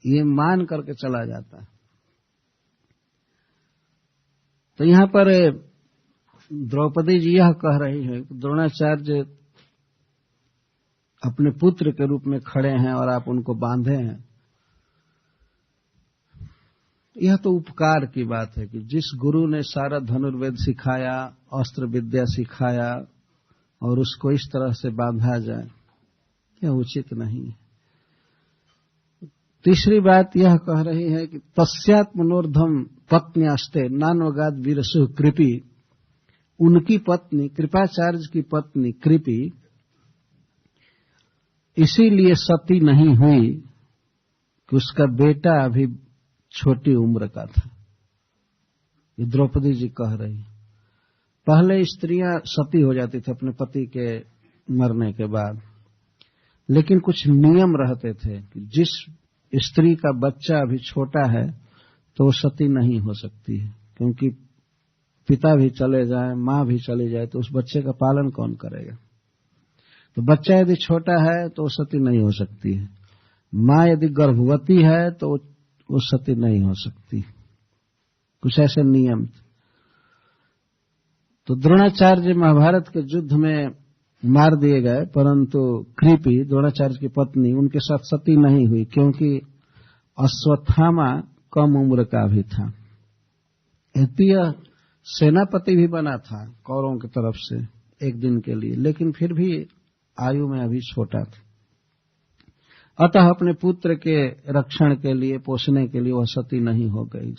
ये मान करके चला जाता है। तो यहाँ पर द्रौपदी जी यह कह रही है कि द्रोणाचार्य अपने पुत्र के रूप में खड़े हैं और आप उनको बांधे हैं। यह तो उपकार की बात है कि जिस गुरु ने सारा धनुर्वेद सिखाया, अस्त्र विद्या सिखाया, और उसको इस तरह से बांधा जाए, यह उचित नहीं है। तीसरी बात यह कह रही है कि तस्यात् मनोर्धम पत्न्यास्ते नान्वगाद वीरसु कृपी। उनकी पत्नी, कृपाचार्य की पत्नी कृपी इसीलिए सती नहीं हुई कि उसका बेटा अभी छोटी उम्र का था। ये द्रौपदी जी कह रही है। पहले स्त्रियां सती हो जाती थी अपने पति के मरने के बाद, लेकिन कुछ नियम रहते थे कि जिस स्त्री का बच्चा अभी छोटा है तो वो सती नहीं हो सकती है, क्योंकि पिता भी चले जाए, मां भी चली जाए तो उस बच्चे का पालन कौन करेगा। तो बच्चा यदि छोटा है तो वो सती नहीं हो सकती है। मां यदि गर्भवती है तो वो सती नहीं हो सकती। कुछ ऐसे नियम। तो द्रोणाचार्य महाभारत के युद्ध में मार दिए गए, परंतु कृपी द्रोणाचार्य की पत्नी उनके साथ सती नहीं हुई, क्योंकि अश्वत्थामा कम उम्र का भी था। यह सेनापति भी बना था कौरवों की तरफ से एक दिन के लिए, लेकिन फिर भी आयु में अभी छोटा था। अतः अपने पुत्र के रक्षण के लिए, पोषने के लिए वह सती नहीं हो गई।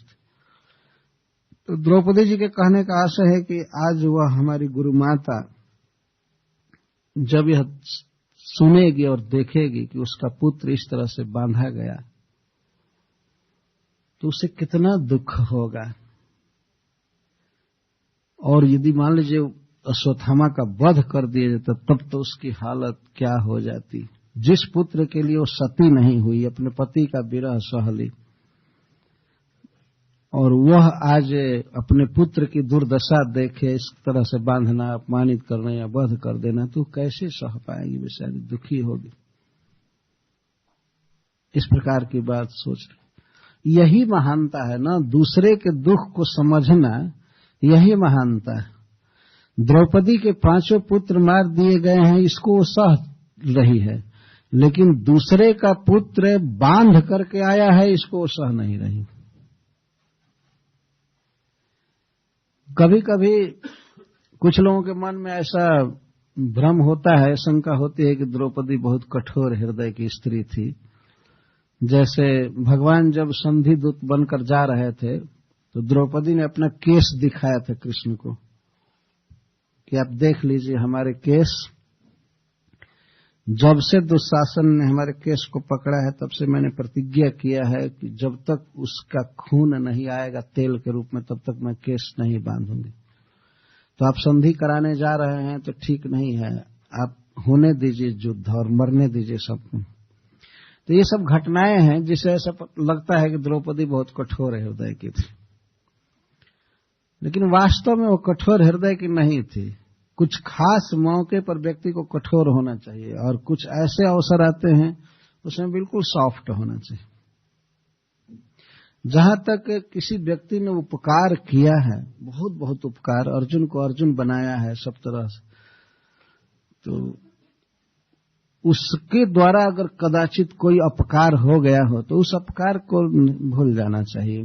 तो द्रौपदी जी के कहने का आशय है कि आज वह हमारी गुरु माता जब यह सुनेगी और देखेगी कि उसका पुत्र इस तरह से बांधा गया तो उसे कितना दुख होगा। और यदि मान लीजिए अश्वत्थामा का वध कर दिया जाता तब तो उसकी हालत क्या हो जाती। जिस पुत्र के लिए वो सती नहीं हुई, अपने पति का विरह सह ली, और वह आज अपने पुत्र की दुर्दशा देखे, इस तरह से बांधना, अपमानित करना या वध कर देना, तो कैसे सह पाएगी, बेचारी दुखी होगी। इस प्रकार की बात सोच रही। यही महानता है ना, दूसरे के दुख को समझना, यही महानता है। द्रौपदी के 5 पुत्र मार दिए गए हैं, इसको वो सह रही है, लेकिन दूसरे का पुत्र बांध करके आया है, इसको वो सह नहीं रही। कभी कभी कुछ लोगों के मन में ऐसा भ्रम होता है, शंका होती है कि द्रौपदी बहुत कठोर हृदय की स्त्री थी। जैसे भगवान जब संधि दूत बनकर जा रहे थे तो द्रौपदी ने अपना केस दिखाया था कृष्ण को कि आप देख लीजिए हमारे केस। जब से दुशासन ने हमारे केस को पकड़ा है तब से मैंने प्रतिज्ञा किया है कि जब तक उसका खून नहीं आएगा तेल के रूप में तब तक मैं केस नहीं बांधूंगी। तो आप संधि कराने जा रहे हैं तो ठीक नहीं है, आप होने दीजिए युद्ध और मरने दीजिए सबको। तो ये सब घटनाएं हैं जिससे ऐसा लगता है कि द्रौपदी बहुत कठोर हृदय की थी, लेकिन वास्तव में वो कठोर हृदय की नहीं थी। कुछ खास मौके पर व्यक्ति को कठोर होना चाहिए और कुछ ऐसे अवसर आते हैं उसमें बिल्कुल सॉफ्ट होना चाहिए। जहां तक किसी व्यक्ति ने उपकार किया है, बहुत बहुत उपकार, अर्जुन को अर्जुन बनाया है सब तरह से, तो उसके द्वारा अगर कदाचित कोई अपकार हो गया हो तो उस अपकार को भूल जाना चाहिए।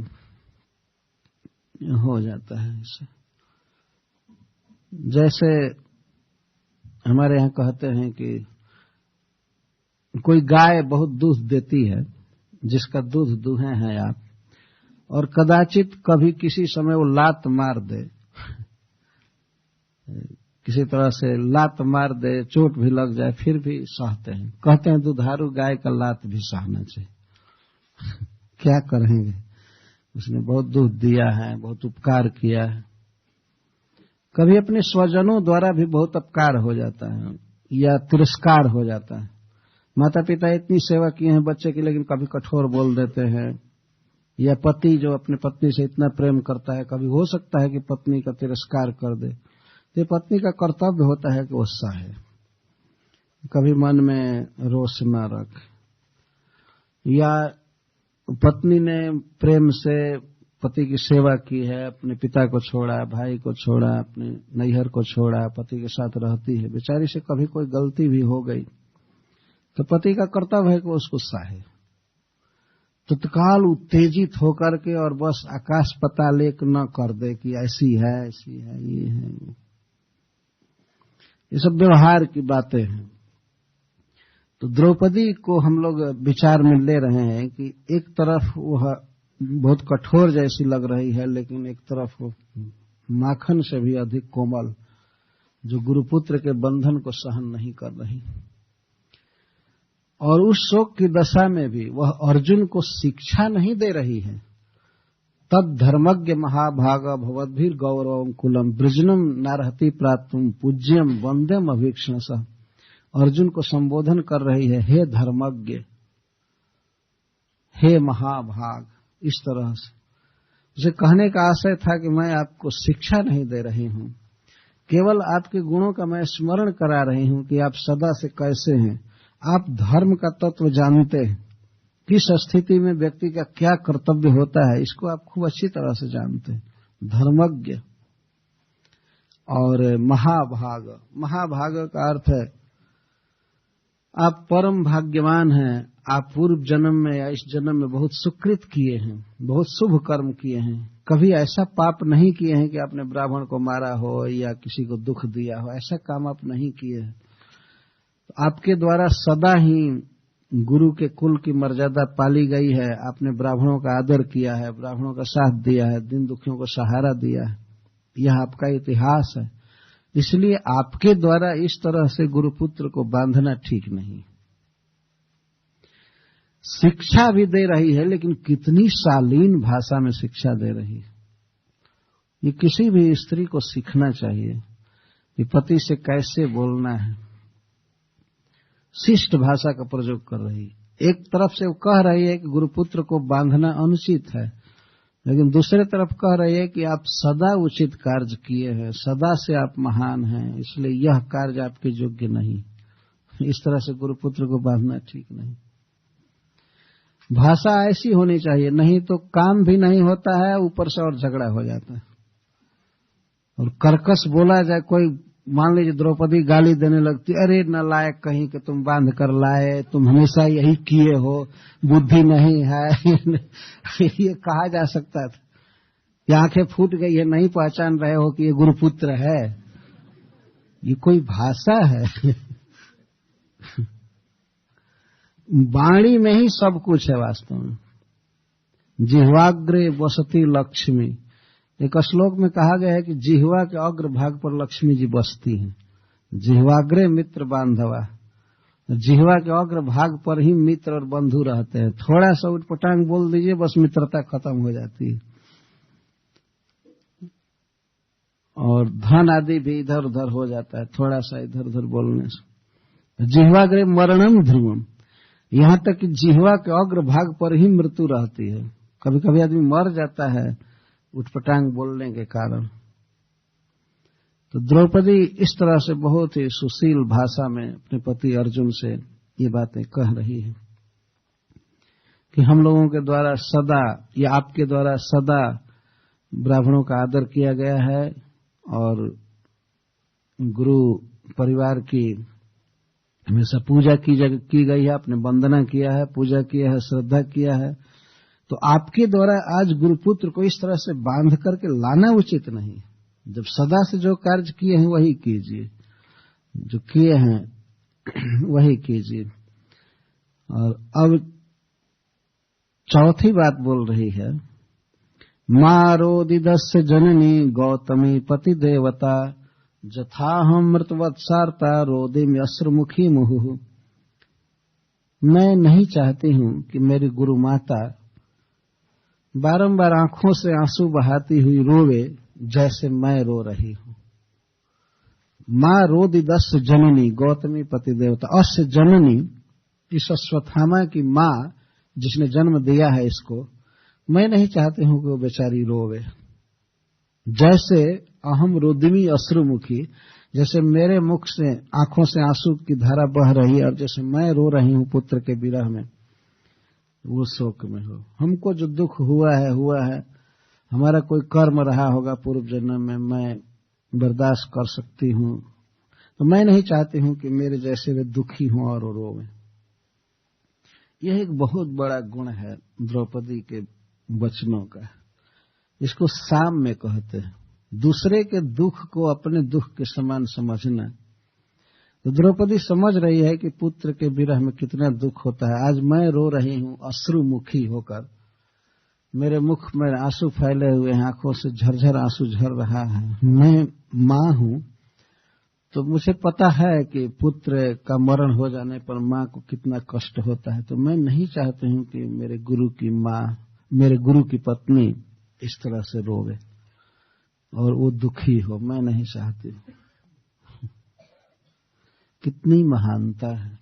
हो जाता है ऐसे। जैसे हमारे यहाँ कहते हैं कि कोई गाय बहुत दूध देती है, जिसका दूध दूहे हैं आप, और कदाचित कभी किसी समय वो लात मार दे, किसी तरह से लात मार दे, चोट भी लग जाए, फिर भी सहते हैं। कहते हैं दुधारू गाय का लात भी सहना चाहिए। क्या करेंगे, उसने बहुत दूध दिया है, बहुत उपकार किया है। कभी अपने स्वजनों द्वारा भी बहुत अपकार हो जाता है या तिरस्कार हो जाता है। माता पिता इतनी सेवा किए हैं बच्चे की, लेकिन कभी कठोर बोल देते हैं, या पति जो अपनी पत्नी से इतना प्रेम करता है, कभी हो सकता है कि पत्नी का तिरस्कार कर दे, तो पत्नी का कर्तव्य होता है कि वो सहे, कभी मन में रोष न रख। या पत्नी ने प्रेम से पति की सेवा की है, अपने पिता को छोड़ा, भाई को छोड़ा, अपने नैहर को छोड़ा, पति के साथ रहती है, बेचारी से कभी कोई गलती भी हो गई तो पति का कर्तव्य है कि उसको सहे। तत्काल उत्तेजित होकर के और बस आकाश पाताल एक न कर दे कि ऐसी है, ऐसी है, ये है, ये सब व्यवहार की बातें हैं। तो द्रौपदी को हम लोग विचार में ले रहे हैं कि एक तरफ वह बहुत कठोर जैसी लग रही है, लेकिन एक तरफ माखन से भी अधिक कोमल, जो गुरुपुत्र के बंधन को सहन नहीं कर रही। और उस शोक की दशा में भी वह अर्जुन को शिक्षा नहीं दे रही है। तद धर्मज्ञ महाभाग भवद्भिर गौरवम कुलम वृजनम नारहति प्राप्तुम पूज्यम वंद्यम अभीक्षणस। अर्जुन को संबोधन कर रही है, हे धर्मज्ञ, हे महाभाग, इस तरह से। उसे कहने का आशय था कि मैं आपको शिक्षा नहीं दे रही हूं, केवल आपके गुणों का मैं स्मरण करा रही हूं कि आप सदा से कैसे हैं। आप धर्म का तत्व जानते हैं, किस स्थिति में व्यक्ति का क्या कर्तव्य होता है, इसको आप खूब अच्छी तरह से जानते हैं। धर्मज्ञ और महाभाग, महाभाग का अर्थ है आप परम भाग्यवान हैं, आप पूर्व जन्म में या इस जन्म में बहुत सुकृत किए हैं, बहुत शुभ कर्म किए हैं, कभी ऐसा पाप नहीं किए हैं कि आपने ब्राह्मण को मारा हो या किसी को दुख दिया हो, ऐसा काम आप नहीं किए हैं। तो आपके द्वारा सदा ही गुरु के कुल की मर्यादा पाली गई है, आपने ब्राह्मणों का आदर किया है, ब्राह्मणों का साथ दिया है, दीन दुखियों को सहारा दिया है, यह आपका इतिहास है। इसलिए आपके द्वारा इस तरह से गुरुपुत्र को बांधना ठीक नहीं। शिक्षा भी दे रही है, लेकिन कितनी शालीन भाषा में शिक्षा दे रही है। ये किसी भी स्त्री को सीखना चाहिए कि पति से कैसे बोलना है। शिष्ट भाषा का प्रयोग कर रही है। एक तरफ से वो कह रही है कि गुरुपुत्र को बांधना अनुचित है, लेकिन दूसरे तरफ कह रही है कि आप सदा उचित कार्य किए हैं, सदा से आप महान हैं, इसलिए यह कार्य आपके योग्य नहीं। इस तरह से गुरुपुत्र को बांधना ठीक नहीं। भाषा ऐसी होनी चाहिए, नहीं तो काम भी नहीं होता है, ऊपर से और झगड़ा हो जाता है। और कर्कश बोला जाए, कोई मान लीजिए द्रौपदी गाली देने लगती, अरे नालायक कहीं कि तुम बांध कर लाए, तुम हमेशा यही किए हो, बुद्धि नहीं है। ये कहा जा सकता था। ये आंखें फूट गई है, नहीं पहचान रहे हो कि ये गुरुपुत्र है। ये कोई भाषा है? वाणी में ही सब कुछ है वास्तव में। जिह्वाग्रे वसती लक्ष्मी, एक श्लोक में कहा गया है कि जिह्वा के अग्र भाग पर लक्ष्मी जी बसती हैं। जिह्वाग्रे मित्र बांधवा, जिह्वा के अग्र भाग पर ही मित्र और बंधु रहते हैं। थोड़ा सा उटपटांग बोल दीजिए, बस मित्रता खत्म हो जाती है। और धन आदि भी इधर उधर हो जाता है, थोड़ा सा इधर उधर बोलने से। जिह्वाग्रे मरणम ध्रुवम, यहां तक कि जिह्वा के अग्र भाग पर ही मृत्यु रहती है। कभी कभी आदमी मर जाता है उटपटांग बोलने के कारण। तो द्रौपदी इस तरह से बहुत ही सुशील भाषा में अपने पति अर्जुन से ये बातें कह रही है कि हम लोगों के द्वारा सदा, या आपके द्वारा सदा ब्राह्मणों का आदर किया गया है और गुरु परिवार की हमेशा पूजा की गई है, आपने वंदना किया है, पूजा किया है, श्रद्धा किया है। तो आपके द्वारा आज गुरुपुत्र को इस तरह से बांध करके लाना उचित नहीं। जब सदा से जो कार्य किए हैं वही कीजिए, जो किए हैं वही कीजिए। और अब चौथी बात बोल रही है, मारोदिदस्य जननी गौतमी पति देवता जथाहम मृतवत्सारता रोदिम अश्रुमुखी मुहुः। मैं नहीं चाहती हूं कि मेरी गुरु माता बारंबार आंखों से आंसू बहाती हुई रोवे जैसे मैं रो रही हूं। मां रोदिदस्य जननी गौतमी पति देवता, अस्य जननी, इस अश्वत्थामा की मां जिसने जन्म दिया है इसको, मैं नहीं चाहती हूं कि वो बेचारी रोवे। जैसे अहम रोदिमी अश्रुमुखी, जैसे मेरे मुख से आंखों से आंसू की धारा बह रही है और जैसे मैं रो रही हूं पुत्र के विरह में, वो शोक में हो। हमको जो दुख हुआ है, हमारा कोई कर्म रहा होगा पूर्व जन्म में, मैं बर्दाश्त कर सकती हूं। तो मैं नहीं चाहती हूं कि मेरे जैसे वे दुखी हों और रोवें। यह एक बहुत बड़ा गुण है द्रौपदी के वचनों का। इसको साम्य कहते हैं, दूसरे के दुख को अपने दुख के समान समझना। तो द्रौपदी समझ रही है कि पुत्र के विरह में कितना दुख होता है। आज मैं रो रही हूं अश्रुमुखी होकर, मेरे मुख में आंसू फैले हुए हैं, आंखों से झरझर आंसू झर रहा है। मैं मां हूं, तो मुझे पता है कि पुत्र का मरण हो जाने पर मां को कितना कष्ट होता है। तो मैं नहीं चाहती हूं कि मेरे गुरु की मां, मेरे गुरु की पत्नी इस तरह से रोवे और वो दुखी हो, मैं नहीं चाहती। कितनी महानता है।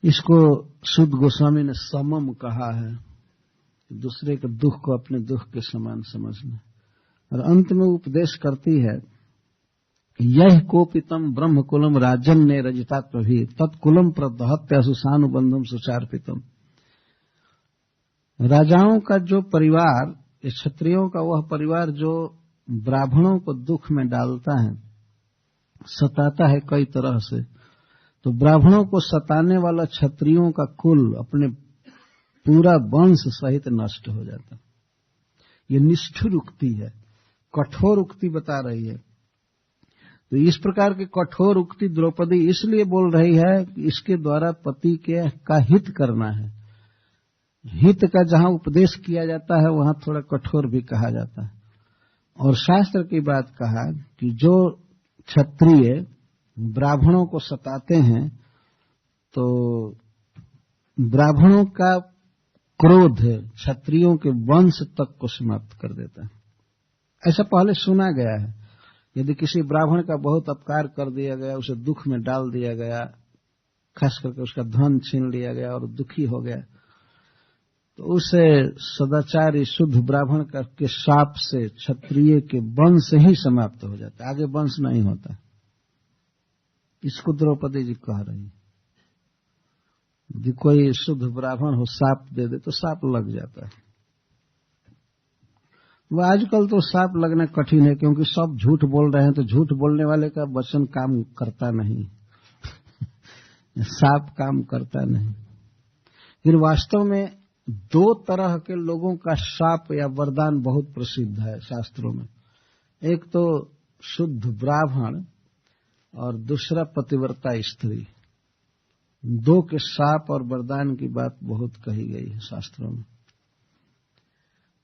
इसको शुद्ध गोस्वामी ने समम कहा है, दूसरे के दुख को अपने दुख के समान समझना। और अंत में उपदेश करती है, यह कोपितम ब्रह्मकुलम राजन ने रजितात्मभि तत्कुलम प्रदहत्य सुसानुबंधम सुचार्पितम। राजाओं का जो परिवार, क्षत्रियों का वह परिवार जो ब्राह्मणों को दुख में डालता है, सताता है कई तरह से, तो ब्राह्मणों को सताने वाला क्षत्रियों का कुल अपने पूरा वंश सहित नष्ट हो जाता है। ये निष्ठुर उक्ति है, कठोर उक्ति बता रही है। तो इस प्रकार की कठोर उक्ति द्रौपदी इसलिए बोल रही है कि इसके द्वारा पति का हित करना है। हित का जहां उपदेश किया जाता है वहां थोड़ा कठोर भी कहा जाता है। और शास्त्र की बात कहा कि जो क्षत्रिय ब्राह्मणों को सताते हैं तो ब्राह्मणों का क्रोध क्षत्रियों के वंश तक को समाप्त कर देता है। ऐसा पहले सुना गया है। यदि किसी ब्राह्मण का बहुत अपकार कर दिया गया, उसे दुख में डाल दिया गया, खास करके उसका धन छीन लिया गया और दुखी हो गया, तो उसे सदाचारी शुद्ध ब्राह्मण के शाप से क्षत्रिय के वंश ही समाप्त हो जाता है, आगे वंश नहीं होता। इसको द्रौपदी जी कह रही है। यदि कोई शुद्ध ब्राह्मण हो शाप दे दे तो शाप लग जाता है। वह आजकल तो शाप लगना कठिन है, क्योंकि सब झूठ बोल रहे हैं, तो झूठ बोलने वाले का वचन काम करता नहीं शाप काम करता नहीं। फिर वास्तव में दो तरह के लोगों का शाप या वरदान बहुत प्रसिद्ध है शास्त्रों में। एक तो शुद्ध ब्राह्मण और दूसरा पतिव्रता स्त्री। दो के शाप और वरदान की बात बहुत कही गई है शास्त्रों में।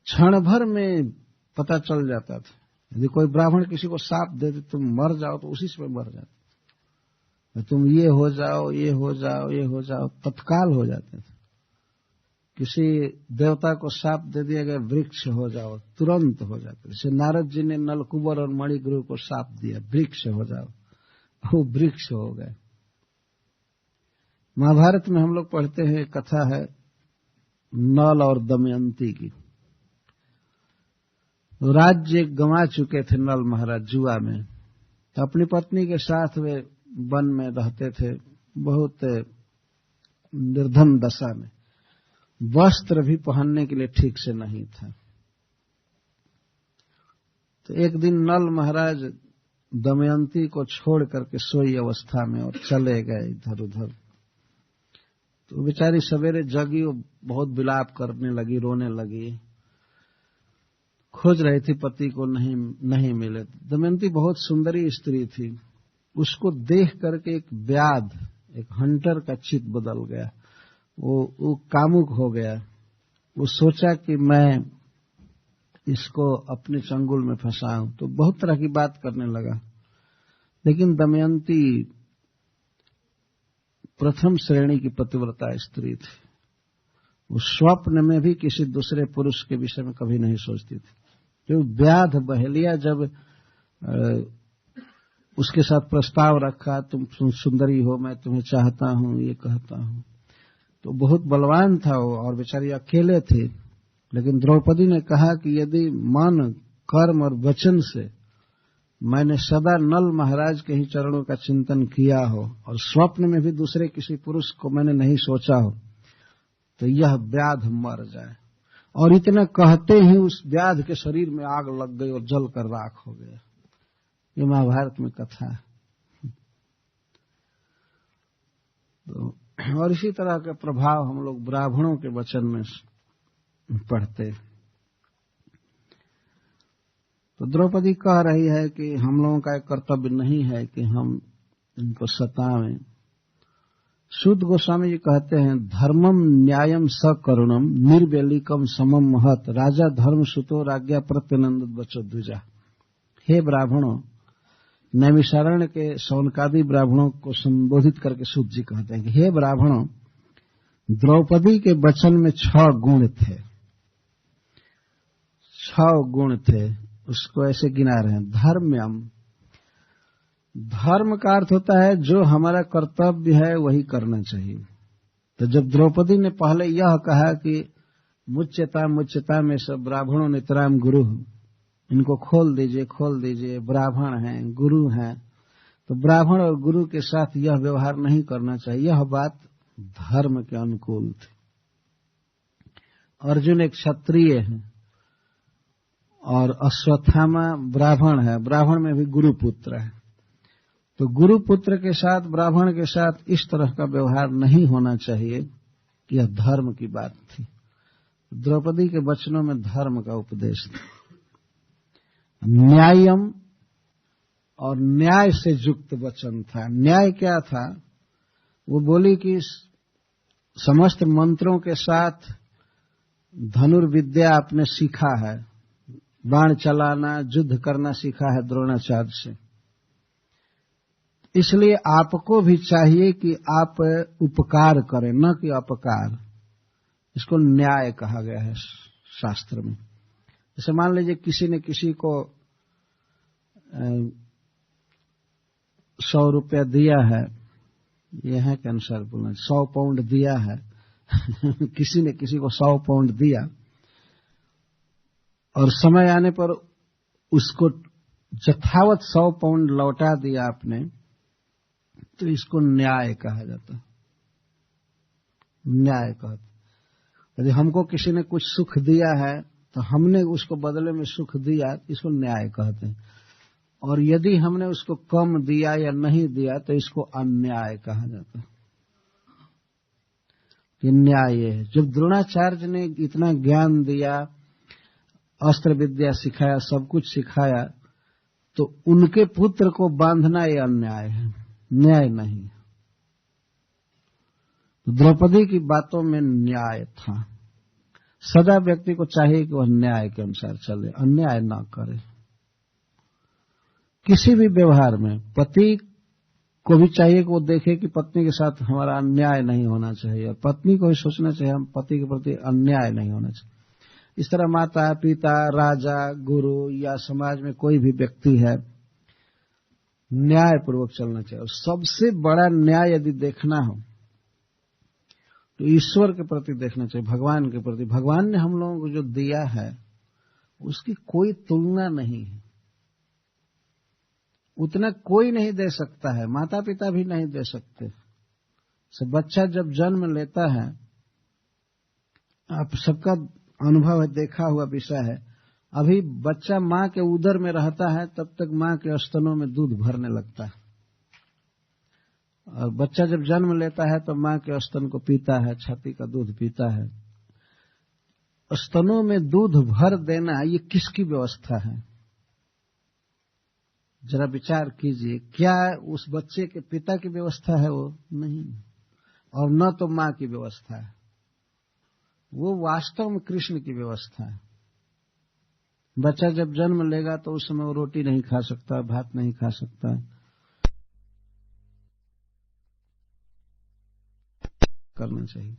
क्षण भर में पता चल जाता था। यदि कोई ब्राह्मण किसी को शाप दे दे तुम मर जाओ, तो उसी से मर जाते। तुम ये हो जाओ, ये हो जाओ, ये हो जाओ, तत्काल हो जाते थे। किसी देवता को शाप दे दिया गया, वृक्ष हो जाओ, तुरंत हो जाते। जैसे नारद जी ने नलकुबर और मणिग्रह को शाप दिया, वृक्ष हो जाओ, वो वृक्ष हो गए। महाभारत में हम लोग पढ़ते हैं, कथा है नल और दमयंती की। राज्य गंवा चुके थे नल महाराज जुआ में, तो अपनी पत्नी के साथ वे वन में रहते थे, बहुत निर्धन दशा में। वस्त्र भी पहनने के लिए ठीक से नहीं था। तो एक दिन नल महाराज दमयंती को छोड़ करके सोई अवस्था में और चले गए इधर उधर। तो बेचारी सवेरे जगी, वो बहुत विलाप करने लगी, रोने लगी, खोज रही थी पति को, नहीं मिले। दमयंती बहुत सुंदरी स्त्री थी। उसको देख करके एक व्याध, एक हंटर का चित्त बदल गया। वो कामुक हो गया। वो सोचा कि मैं इसको अपने चंगुल में फंसाऊं, तो बहुत तरह की बात करने लगा। लेकिन दमयंती प्रथम श्रेणी की पतिव्रता स्त्री थी। वो स्वप्न में भी किसी दूसरे पुरुष के विषय में कभी नहीं सोचती थी। तो व्याध बहेलिया जब उसके साथ प्रस्ताव रखा, तुम सुंदरी हो, मैं तुम्हें चाहता हूं, ये कहता हूं, तो बहुत बलवान था वो, और बेचारी अकेले थे। लेकिन द्रौपदी ने कहा कि यदि मन, कर्म और वचन से मैंने सदा नल महाराज के ही चरणों का चिंतन किया हो और स्वप्न में भी दूसरे किसी पुरुष को मैंने नहीं सोचा हो, तो यह व्याध मर जाए। और इतना कहते ही उस व्याध के शरीर में आग लग गई और जल कर राख हो गया। ये महाभारत में कथा है। तो और इसी तरह का प्रभाव हम लोग ब्राह्मणों के वचन में पढ़ते। तो द्रौपदी कह रही है कि हम लोगों का एक कर्तव्य नहीं है कि हम इनको सतावें। शुद्ध गोस्वामी जी कहते हैं, धर्मम न्यायम सकरुणम निर्वेलिकम समम महत राजा धर्म सुतो राज्ञा प्रत्यनंद बचो द्विजा। हे ब्राह्मणों, नैमिषारण्य के शौनकादि ब्राह्मणों को संबोधित करके शुद्ध जी कहते हैं कि हे ब्राह्मणों, द्रौपदी के वचन में 6 गुण थे। 6 गुण थे, उसको ऐसे गिना रहे हैं। धर्म्यम, धर्म का अर्थ होता है जो हमारा कर्तव्य है वही करना चाहिए। तो जब द्रौपदी ने पहले यह कहा कि मुच्यता में सब ब्राह्मणों नितराम गुरु, इनको खोल दीजिए, ब्राह्मण हैं, गुरु हैं, तो ब्राह्मण और गुरु के साथ यह व्यवहार नहीं करना चाहिए। यह बात धर्म के अनुकूल थी। अर्जुन एक क्षत्रिय है और अश्वत्थामा ब्राह्मण है। ब्राह्मण में भी गुरुपुत्र है, तो गुरुपुत्र के साथ, ब्राह्मण के साथ इस तरह का व्यवहार नहीं होना चाहिए। यह धर्म की बात थी। द्रौपदी के वचनों में धर्म का उपदेश था। न्यायम और न्याय से युक्त वचन था। न्याय क्या था? वो बोली कि समस्त मंत्रों के साथ धनुर्विद्या आपने सीखा है, बाण चलाना, युद्ध करना सीखा है द्रोणाचार्य से, इसलिए आपको भी चाहिए कि आप उपकार करें, न कि अपकार। इसको न्याय कहा गया है शास्त्र में। जैसे मान लीजिए किसी ने किसी को 100 रुपया दिया है, यह के अनुसार बोलना, 100 पाउंड दिया है किसी ने किसी को 100 पाउंड दिया और समय आने पर उसको यथावत 100 पाउंड लौटा दिया आपने, तो इसको न्याय कहा जाता है। न्याय कहते, यदि हमको किसी ने कुछ सुख दिया है तो हमने उसको बदले में सुख दिया, इसको न्याय कहते हैं। और यदि हमने उसको कम दिया या नहीं दिया तो इसको अन्याय कहा जाता है। कि न्याय ये है। जब द्रोणाचार्य ने इतना ज्ञान दिया, अस्त्र विद्या सिखाया, सब कुछ सिखाया, तो उनके पुत्र को बांधना ये अन्याय है, न्याय नहीं। तो द्रौपदी की बातों में न्याय था। सदा व्यक्ति को चाहिए कि वह न्याय के अनुसार चले, अन्याय ना करे। किसी भी व्यवहार में पति को भी चाहिए कि वो देखे कि पत्नी के साथ हमारा अन्याय नहीं होना चाहिए, और पत्नी को भी सोचना चाहिए हम पति के प्रति अन्याय नहीं होना चाहिए। इस तरह माता, पिता, राजा, गुरु या समाज में कोई भी व्यक्ति है, न्याय पूर्वक चलना चाहिए। और सबसे बड़ा न्याय यदि देखना हो तो ईश्वर के प्रति देखना चाहिए, भगवान के प्रति। भगवान ने हम लोगों को जो दिया है उसकी कोई तुलना नहीं है, उतना कोई नहीं दे सकता है, माता पिता भी नहीं दे सकते। बच्चा जब जन्म लेता है, आप सबका अनुभव है, देखा हुआ विषय है, अभी बच्चा मां के उदर में रहता है तब तक मां के स्तनों में दूध भरने लगता है, और बच्चा जब जन्म लेता है तो मां के स्तन को पीता है, छाती का दूध पीता है। स्तनों में दूध भर देना ये किसकी व्यवस्था है? जरा विचार कीजिए। क्या उस बच्चे के पिता की व्यवस्था है? वो नहीं, और न तो मां की व्यवस्था है। वो वास्तव में कृष्ण की व्यवस्था है। बच्चा जब जन्म लेगा तो उस समय वो रोटी नहीं खा सकता, भात नहीं खा सकता, करना चाहिए।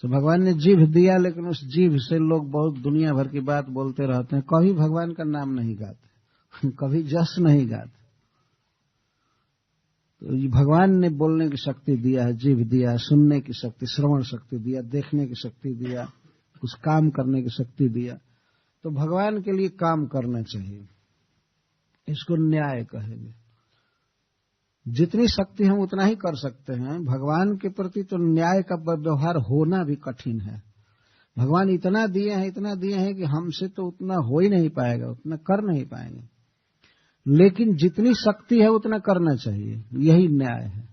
तो भगवान ने जीभ दिया, लेकिन उस जीभ से लोग बहुत दुनिया भर की बात बोलते रहते हैं, कभी भगवान का नाम नहीं गाते, कभी जस नहीं गाते। तो भगवान ने बोलने की शक्ति दिया है, जीभ दिया है, सुनने की शक्ति, श्रवण शक्ति दिया, देखने की शक्ति दिया, कुछ काम करने की शक्ति दिया। तो भगवान के लिए काम करना चाहिए, इसको न्याय कहेंगे। जितनी शक्ति हम उतना ही कर सकते हैं। भगवान के प्रति तो न्याय का व्यवहार होना भी कठिन है। भगवान इतना दिए हैं कि हमसे तो उतना हो ही नहीं पाएगा, उतना कर नहीं पाएंगे, लेकिन जितनी शक्ति है उतना करना चाहिए, यही न्याय है।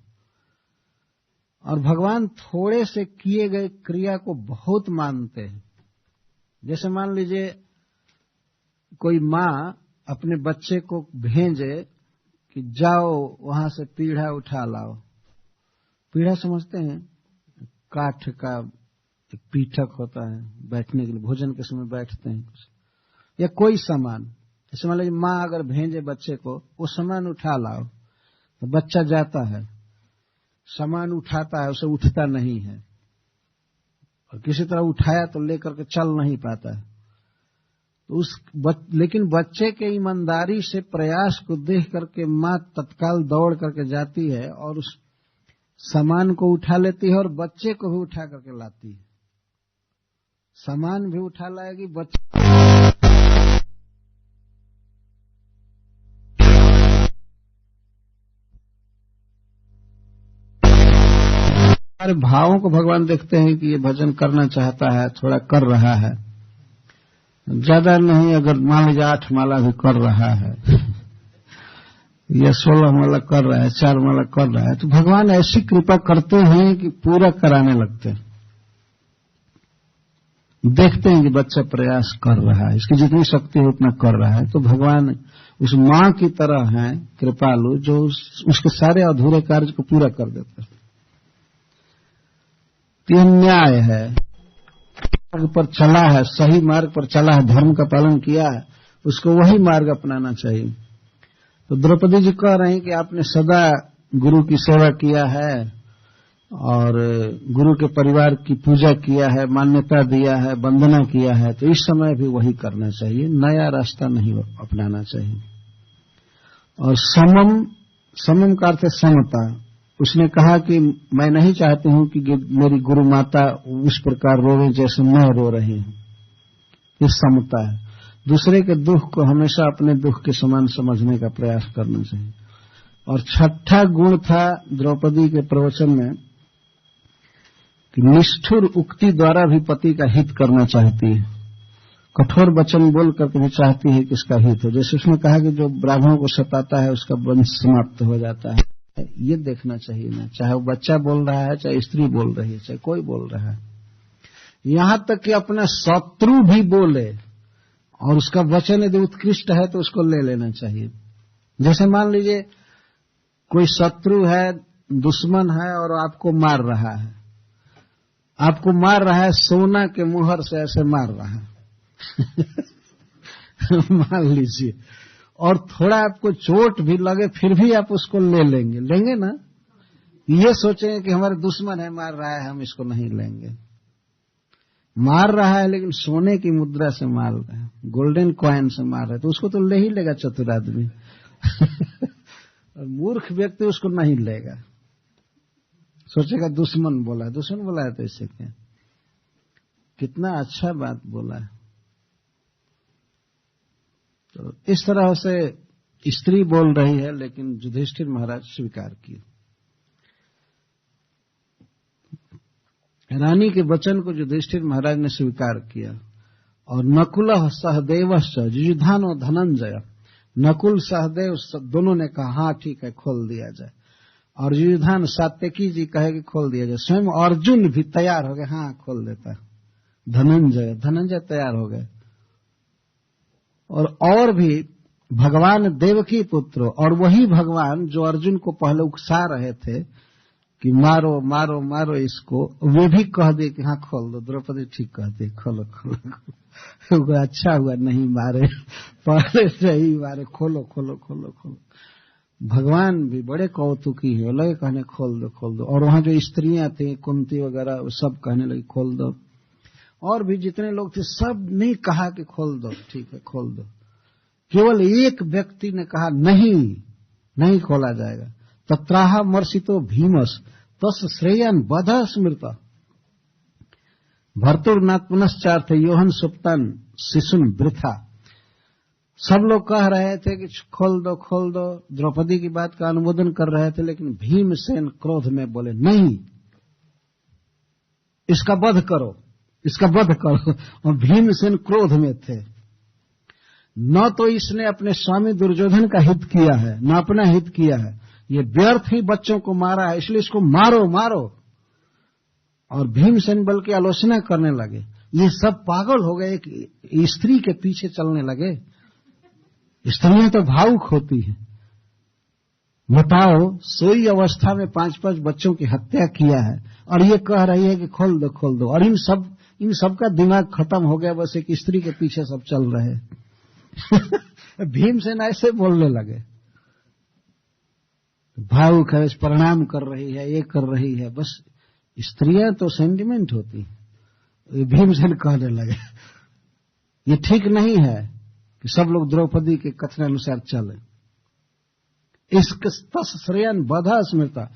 और भगवान थोड़े से किए गए क्रिया को बहुत मानते हैं। जैसे मान लीजिए कोई माँ अपने बच्चे को भेजे कि जाओ वहां से पीढ़ा उठा लाओ। पीढ़ा समझते हैं? काठ का एक पीठक होता है, बैठने के लिए, भोजन के समय बैठते हैं कुछ, या कोई सामान। जैसे मान लीजिए माँ अगर भेजे बच्चे को, वो सामान उठा लाओ, तो बच्चा जाता है, सामान उठाता है, उसे उठता नहीं है, और किसी तरह उठाया तो लेकर के चल नहीं पाता है। तो लेकिन बच्चे के ईमानदारी से प्रयास को देख करके माँ तत्काल दौड़ करके जाती है और उस सामान को उठा लेती है, और बच्चे को भी उठा करके लाती है। सामान भी उठा लाएगी, बच्चे हमारे भावों को भगवान देखते हैं कि ये भजन करना चाहता है, थोड़ा कर रहा है, ज्यादा नहीं। अगर मान लीजिए 8 माला भी कर रहा है या 16 माला कर रहा है, 4 माला कर रहा है, तो भगवान ऐसी कृपा करते हैं कि पूरा कराने लगते हैं। देखते हैं कि बच्चा प्रयास कर रहा है, इसकी जितनी शक्ति है उतना कर रहा है, तो भगवान उस मां की तरह हैं कृपालु, जो उसके सारे अधूरे कार्य को पूरा कर देता है। यह न्याय है, मार्ग पर चला है, सही मार्ग पर चला है, धर्म का पालन किया है, उसको वही मार्ग अपनाना चाहिए। तो द्रौपदी जी कह रहे हैं कि आपने सदा गुरु की सेवा किया है और गुरु के परिवार की पूजा किया है, मान्यता दिया है, वंदना किया है, तो इस समय भी वही करना चाहिए, नया रास्ता नहीं अपनाना चाहिए। और समम का अर्थ है समता। उसने कहा कि मैं नहीं चाहती हूं कि मेरी गुरु माता उस प्रकार रोवे जैसे मैं रो रही हूं। ये समता है, दूसरे के दुख को हमेशा अपने दुख के समान समझने का प्रयास करना चाहिए। और छठा गुण था द्रौपदी के प्रवचन में कि निष्ठुर उक्ति द्वारा भी पति का हित करना चाहती है, कठोर वचन बोल करके भी चाहती है कि इसका हित हो। जैसे उसने कहा कि जो ब्राह्मणों को सताता है उसका वंश समाप्त हो जाता है, ये देखना चाहिए ना, चाहे वो बच्चा बोल रहा है, चाहे स्त्री बोल रही है, चाहे कोई बोल रहा है, यहां तक कि अपना शत्रु भी बोले और उसका वचन यदि उत्कृष्ट है तो उसको ले लेना चाहिए। जैसे मान लीजिए कोई शत्रु है, दुश्मन है और आपको मार रहा है, सोना के मुहर से ऐसे मार रहा है मान लीजिए, और थोड़ा आपको चोट भी लगे फिर भी आप उसको लेंगे ना। ये सोचेंगे कि हमारे दुश्मन है, मार रहा है, हम इसको नहीं लेंगे। मार रहा है लेकिन सोने की मुद्रा से मार रहा है, गोल्डन कॉइन से मार रहा है, तो उसको तो ले ही लेगा चतुर आदमी और मूर्ख व्यक्ति उसको नहीं लेगा, सोचेगा दुश्मन बोला है तो इससे क्या, कितना अच्छा बात बोला है। तो इस तरह से स्त्री बोल रही है, लेकिन युधिष्ठिर महाराज स्वीकार किए। रानी के वचन को युधिष्ठिर महाराज ने स्वीकार किया। और नकुल सहदेवश्च युयुधानो धनंजय, नकुल सहदेव दोनों ने कहा हाँ ठीक है खोल दिया जाए, और युयुधान सात्यकी जी कहे कि खोल दिया जाए, स्वयं अर्जुन भी तैयार हो गए, हाँ खोल देता। धनंजय तैयार हो गए। और भी भगवान देवकी पुत्र, और वही भगवान जो अर्जुन को पहले उकसा रहे थे कि मारो मारो मारो इसको, वे भी कह दिए कि हाँ खोल दो। द्रौपदी ठीक कहती, खोलो खोलो खोलो। अच्छा हुआ नहीं मारे, पहले से ही मारे, खोलो खोलो खोलो खोलो। भगवान भी बड़े कौतुकी है, लगे कहने खोल दो खोल दो। और वहां जो स्त्रियां थी कुंती वगैरह, वो सब कहने लगी खोल दो। और भी जितने लोग थे सब ने कहा कि खोल दो, ठीक है खोल दो। केवल एक व्यक्ति ने कहा नहीं खोला जाएगा। तत्राह मर्षितो भीमस तस् श्रेयन वध स्मृत भर्तुर्नाथ पुनश्चार्थ योहन सुप्तन शिशुन वृथा। सब लोग कह रहे थे कि खोल दो, द्रौपदी की बात का अनुमोदन कर रहे थे, लेकिन भीमसेन क्रोध में बोले नहीं, इसका वध करो। और भीमसेन क्रोध में थे, न तो इसने अपने स्वामी दुर्योधन का हित किया है, न अपना हित किया है, ये व्यर्थ ही बच्चों को मारा है, इसलिए इसको मारो। और भीमसेन बल की आलोचना करने लगे। ये सब पागल हो गए, एक स्त्री के पीछे चलने लगे। स्त्रियां तो भावुक होती हैं। बताओ, सोई अवस्था में 5-5 बच्चों की हत्या किया है और ये कह रही है कि खोल दो। और इन सब का दिमाग खत्म हो गया, बस एक स्त्री के पीछे सब चल रहे भीमसेन ऐसे बोलने लगे, भावुक है, प्रणाम कर रही है, ये कर रही है, बस स्त्रियां तो सेंटिमेंट होती है। भीमसेन कहने लगे ये ठीक नहीं है कि सब लोग द्रौपदी के कथन अनुसार चले। इसके श्रेयन वधा स्मृता,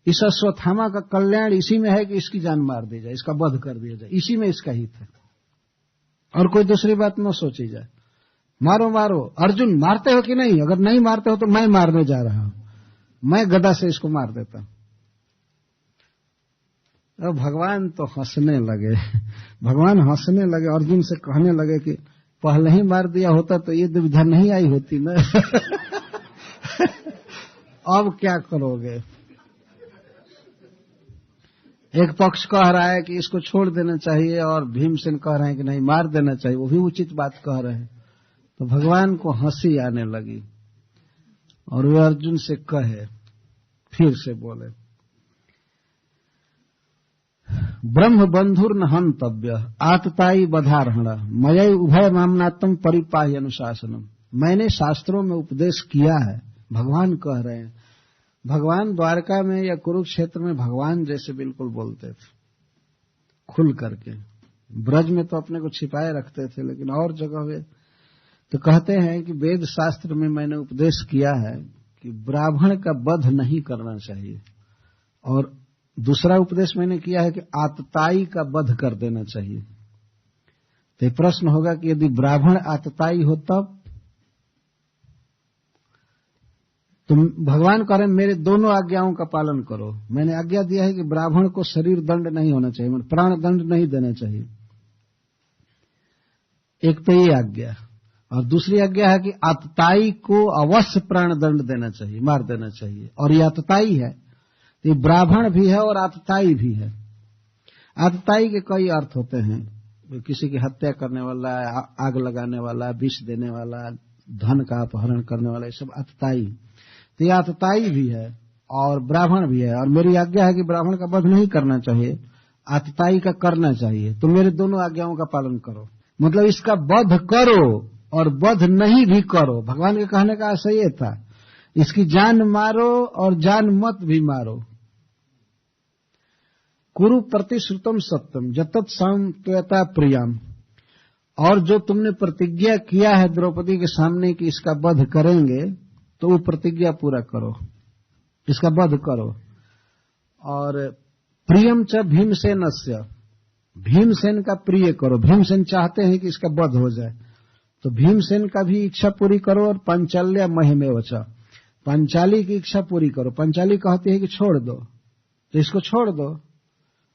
इस अश्वत्थामा का कल्याण इसी में है कि इसकी जान मार दी जाए, इसका वध कर दिया जाए, इसी में इसका हित है, और कोई दूसरी बात न सोची जाए। मारो। अर्जुन मारते हो कि नहीं? अगर नहीं मारते हो तो मैं मारने जा रहा हूं, मैं गदा से इसको मार देता हूं। अब भगवान तो हंसने लगे, अर्जुन से कहने लगे कि पहले ही मार दिया होता तो ये दुविधा नहीं आई होती ना अब क्या करोगे? एक पक्ष कह रहा है कि इसको छोड़ देना चाहिए और भीमसेन कह रहे हैं कि नहीं मार देना चाहिए, वो भी उचित बात कह रहे हैं। तो भगवान को हंसी आने लगी। और वे अर्जुन से कहे, फिर से बोले, ब्रह्म बंधुर्न हंतव्य आतताई बधारहण मयि उभय मामनात्म परिपाह्य अनुशासनम। मैंने शास्त्रों में उपदेश किया है, भगवान कह रहे हैं। भगवान द्वारका में या कुरुक्षेत्र में भगवान जैसे बिल्कुल बोलते थे, खुल करके। ब्रज में तो अपने को छिपाए रखते थे, लेकिन और जगह वे तो कहते हैं कि वेद शास्त्र में मैंने उपदेश किया है कि ब्राह्मण का वध नहीं करना चाहिए, और दूसरा उपदेश मैंने किया है कि आतताई का वध कर देना चाहिए। तो प्रश्न होगा कि यदि ब्राह्मण आतताई हो तब तो भगवान कह रहे हैं मेरे दोनों आज्ञाओं का पालन करो। मैंने आज्ञा दिया है कि ब्राह्मण को शरीर दंड नहीं होना चाहिए, मतलब प्राण दंड नहीं देना चाहिए। एक तो ये आज्ञा, और दूसरी आज्ञा है कि आतताई को अवश्य प्राण दंड देना चाहिए, मार देना चाहिए। और ये आतताई है, ये ब्राह्मण भी है और आतताई भी है। आतताई के कई अर्थ होते हैं, किसी की हत्या करने वाला, आग लगाने वाला, विष देने वाला, धन का अपहरण करने वाला, ये सब आतताई। तो ये आतताई भी है और ब्राह्मण भी है, और मेरी आज्ञा है कि ब्राह्मण का वध नहीं करना चाहिए, आतताई का करना चाहिए। तो मेरे दोनों आज्ञाओं का पालन करो, मतलब इसका वध करो और वध नहीं भी करो। भगवान के कहने का आशय ये था, इसकी जान मारो और जान मत भी मारो। कुरु प्रतिश्रुतम सत्यम जतत संत्वता प्रियम। और जो तुमने प्रतिज्ञा किया है द्रौपदी के सामने कि इसका वध करेंगे, तो वो प्रतिज्ञा पूरा करो, इसका वध करो। और प्रियम च भीमसेनस्य, भीमसेन का प्रिय करो। भीमसेन चाहते हैं कि इसका वध हो जाए, तो भीमसेन का भी इच्छा पूरी करो। और पांचाल्या महिमेव च, पांचाली की इच्छा पूरी करो। पांचाली कहती है कि छोड़ दो, तो इसको छोड़ दो।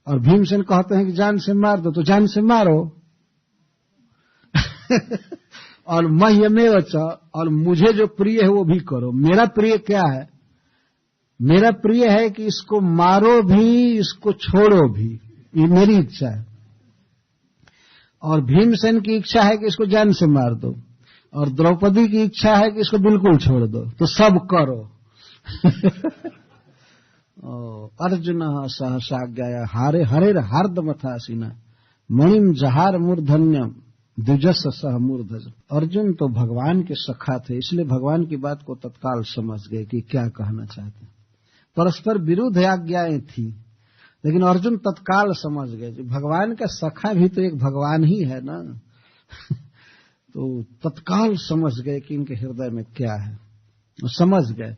और भीमसेन कहते हैं कि जान से मार दो, तो जान से मारो। और मह्यमेव च, और मुझे जो प्रिय है वो भी करो। मेरा प्रिय क्या है? मेरा प्रिय है कि इसको मारो भी, इसको छोड़ो भी, ये मेरी इच्छा है। और भीमसेन की इच्छा है कि इसको जान से मार दो, और द्रौपदी की इच्छा है कि इसको बिल्कुल छोड़ दो। तो सब करो। अर्जुन सहसाज्ञाया हारे हरेर हार्दमथासीना मणिम जहार मूर्धन्यम द्विजस सह मूर्धज। अर्जुन तो भगवान के सखा थे, इसलिए भगवान की बात को तत्काल समझ गए कि क्या कहना चाहते। परस्पर विरुद्ध आज्ञाएं थी, लेकिन अर्जुन तत्काल समझ गए कि भगवान का सखा भी तो एक भगवान ही है ना। तो तत्काल समझ गए कि इनके हृदय में क्या है, समझ गए।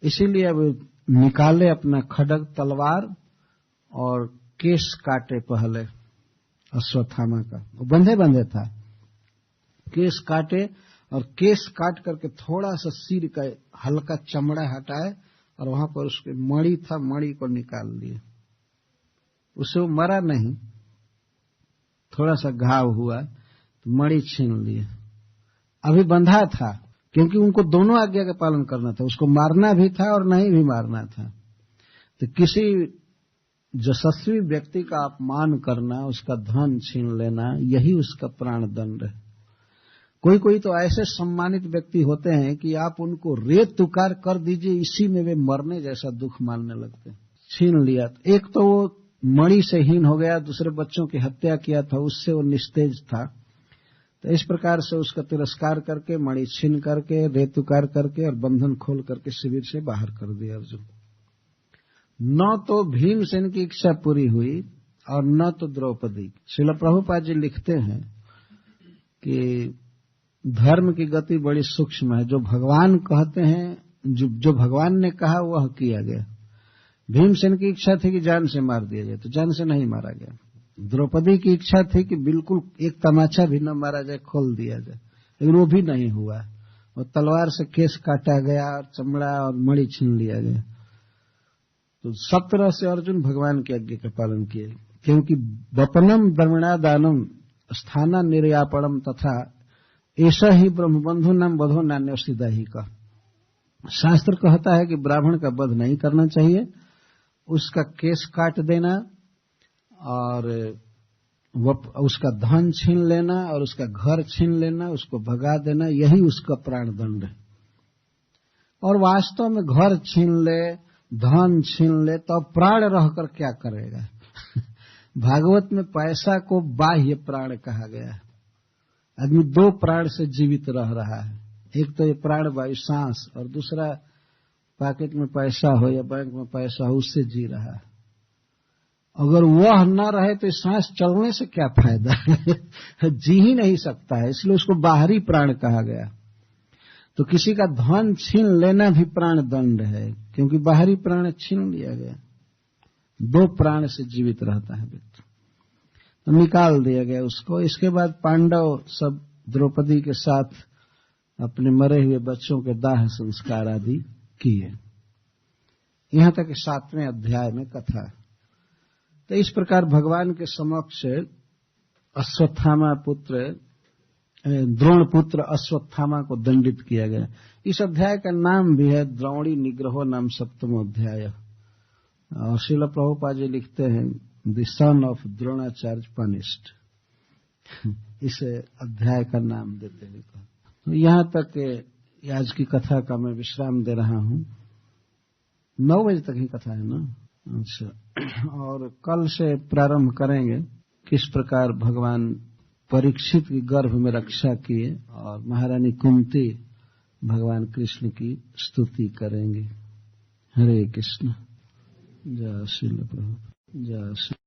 इसीलिए अब निकाले अपना खड्ग तलवार और केश काटे पहले अश्वत्थामा का, वो बंधे बंधे था, केश काटे और केश काट करके थोड़ा सा सिर का हल्का चमड़ा हटाए और वहां पर उसके मणि था, मणि को निकाल लिए। उसे वो मरा नहीं, थोड़ा सा घाव हुआ तो मणि छीन लिए। अभी बंधा था, क्योंकि उनको दोनों आज्ञा का पालन करना था, उसको मारना भी था और नहीं भी मारना था। तो किसी यशस्वी व्यक्ति का अपमान करना, उसका धन छीन लेना, यही उसका प्राण दंड है। कोई कोई तो ऐसे सम्मानित व्यक्ति होते हैं कि आप उनको रेत तुकार कर दीजिए, इसी में वे मरने जैसा दुख मानने लगते हैं। छीन लिया, एक तो वो मणि से हीन हो गया, दूसरे बच्चों की हत्या किया था, उससे वो निस्तेज था। तो इस प्रकार से उसका तिरस्कार करके, मणि छीन करके, रेत तुकार करके और बंधन खोल करके शिविर से बाहर कर दिया अर्जुन। न तो भीमसेन की इच्छा पूरी हुई और न तो द्रौपदी। श्रील प्रभुपाद जी लिखते हैं कि धर्म की गति बड़ी सूक्ष्म है। जो भगवान कहते हैं, जो भगवान ने कहा वह किया गया। भीमसेन की इच्छा थी कि जान से मार दिया जाए, तो जान से नहीं मारा गया। द्रौपदी की इच्छा थी कि बिल्कुल एक तमाचा भी न मारा जाए, खोल दिया जाए, लेकिन वो भी नहीं हुआ। वो तलवार से केस काटा गया और चमड़ा और मणि छीन लिया गया। तो सब तरह से अर्जुन भगवान की आज्ञा का पालन किए, क्योंकि वपनम द्रविणादानम स्थाना निर्यापणम तथा ऐसा ही ब्रह्मबंधु नाम बधो नान्यस्थिदा ही का। शास्त्र कहता है कि ब्राह्मण का वध नहीं करना चाहिए, उसका केस काट देना और उसका धन छीन लेना और उसका घर छीन लेना, उसको भगा देना, यही उसका प्राण दंड है। और वास्तव में घर छीन ले, धन छीन ले, तो प्राण रहकर क्या करेगा? भागवत में पैसा को बाह्य प्राण कहा गया है। आदमी दो प्राण से जीवित रह रहा है, एक तो ये प्राण वायु सांस, और दूसरा पॉकेट में पैसा हो या बैंक में पैसा हो, उससे जी रहा है। अगर वह न रहे तो सांस चलने से क्या फायदा? जी ही नहीं सकता है, इसलिए उसको बाहरी प्राण कहा गया। तो किसी का धन छीन लेना भी प्राण दंड है, क्योंकि बाहरी प्राण छीन लिया गया। दो प्राण से जीवित रहता है व्यक्ति, तो निकाल दिया गया उसको। इसके बाद पांडव सब द्रौपदी के साथ अपने मरे हुए बच्चों के दाह संस्कार आदि किए। यहां तक 7वें अध्याय में कथा। तो इस प्रकार भगवान के समक्ष अश्वत्थामा पुत्र, द्रोण पुत्र अश्वत्थामा को दंडित किया गया। इस अध्याय का नाम भी है द्रोणी निग्रहो नाम 7वां अध्याय। और श्रील प्रभुपाद जी लिखते हैं the son of Dronacharya punished, इस अध्याय का नाम देते हैं। तो यहां तक आज की कथा का मैं विश्राम दे रहा हूं। 9 बजे तक ही कथा है ना? अच्छा, और कल से प्रारंभ करेंगे किस प्रकार भगवान परीक्षित की गर्भ में रक्षा किए और महारानी कुंती भगवान कृष्ण की स्तुति करेंगे। हरे कृष्ण। जय श्री प्रभु। जय श्री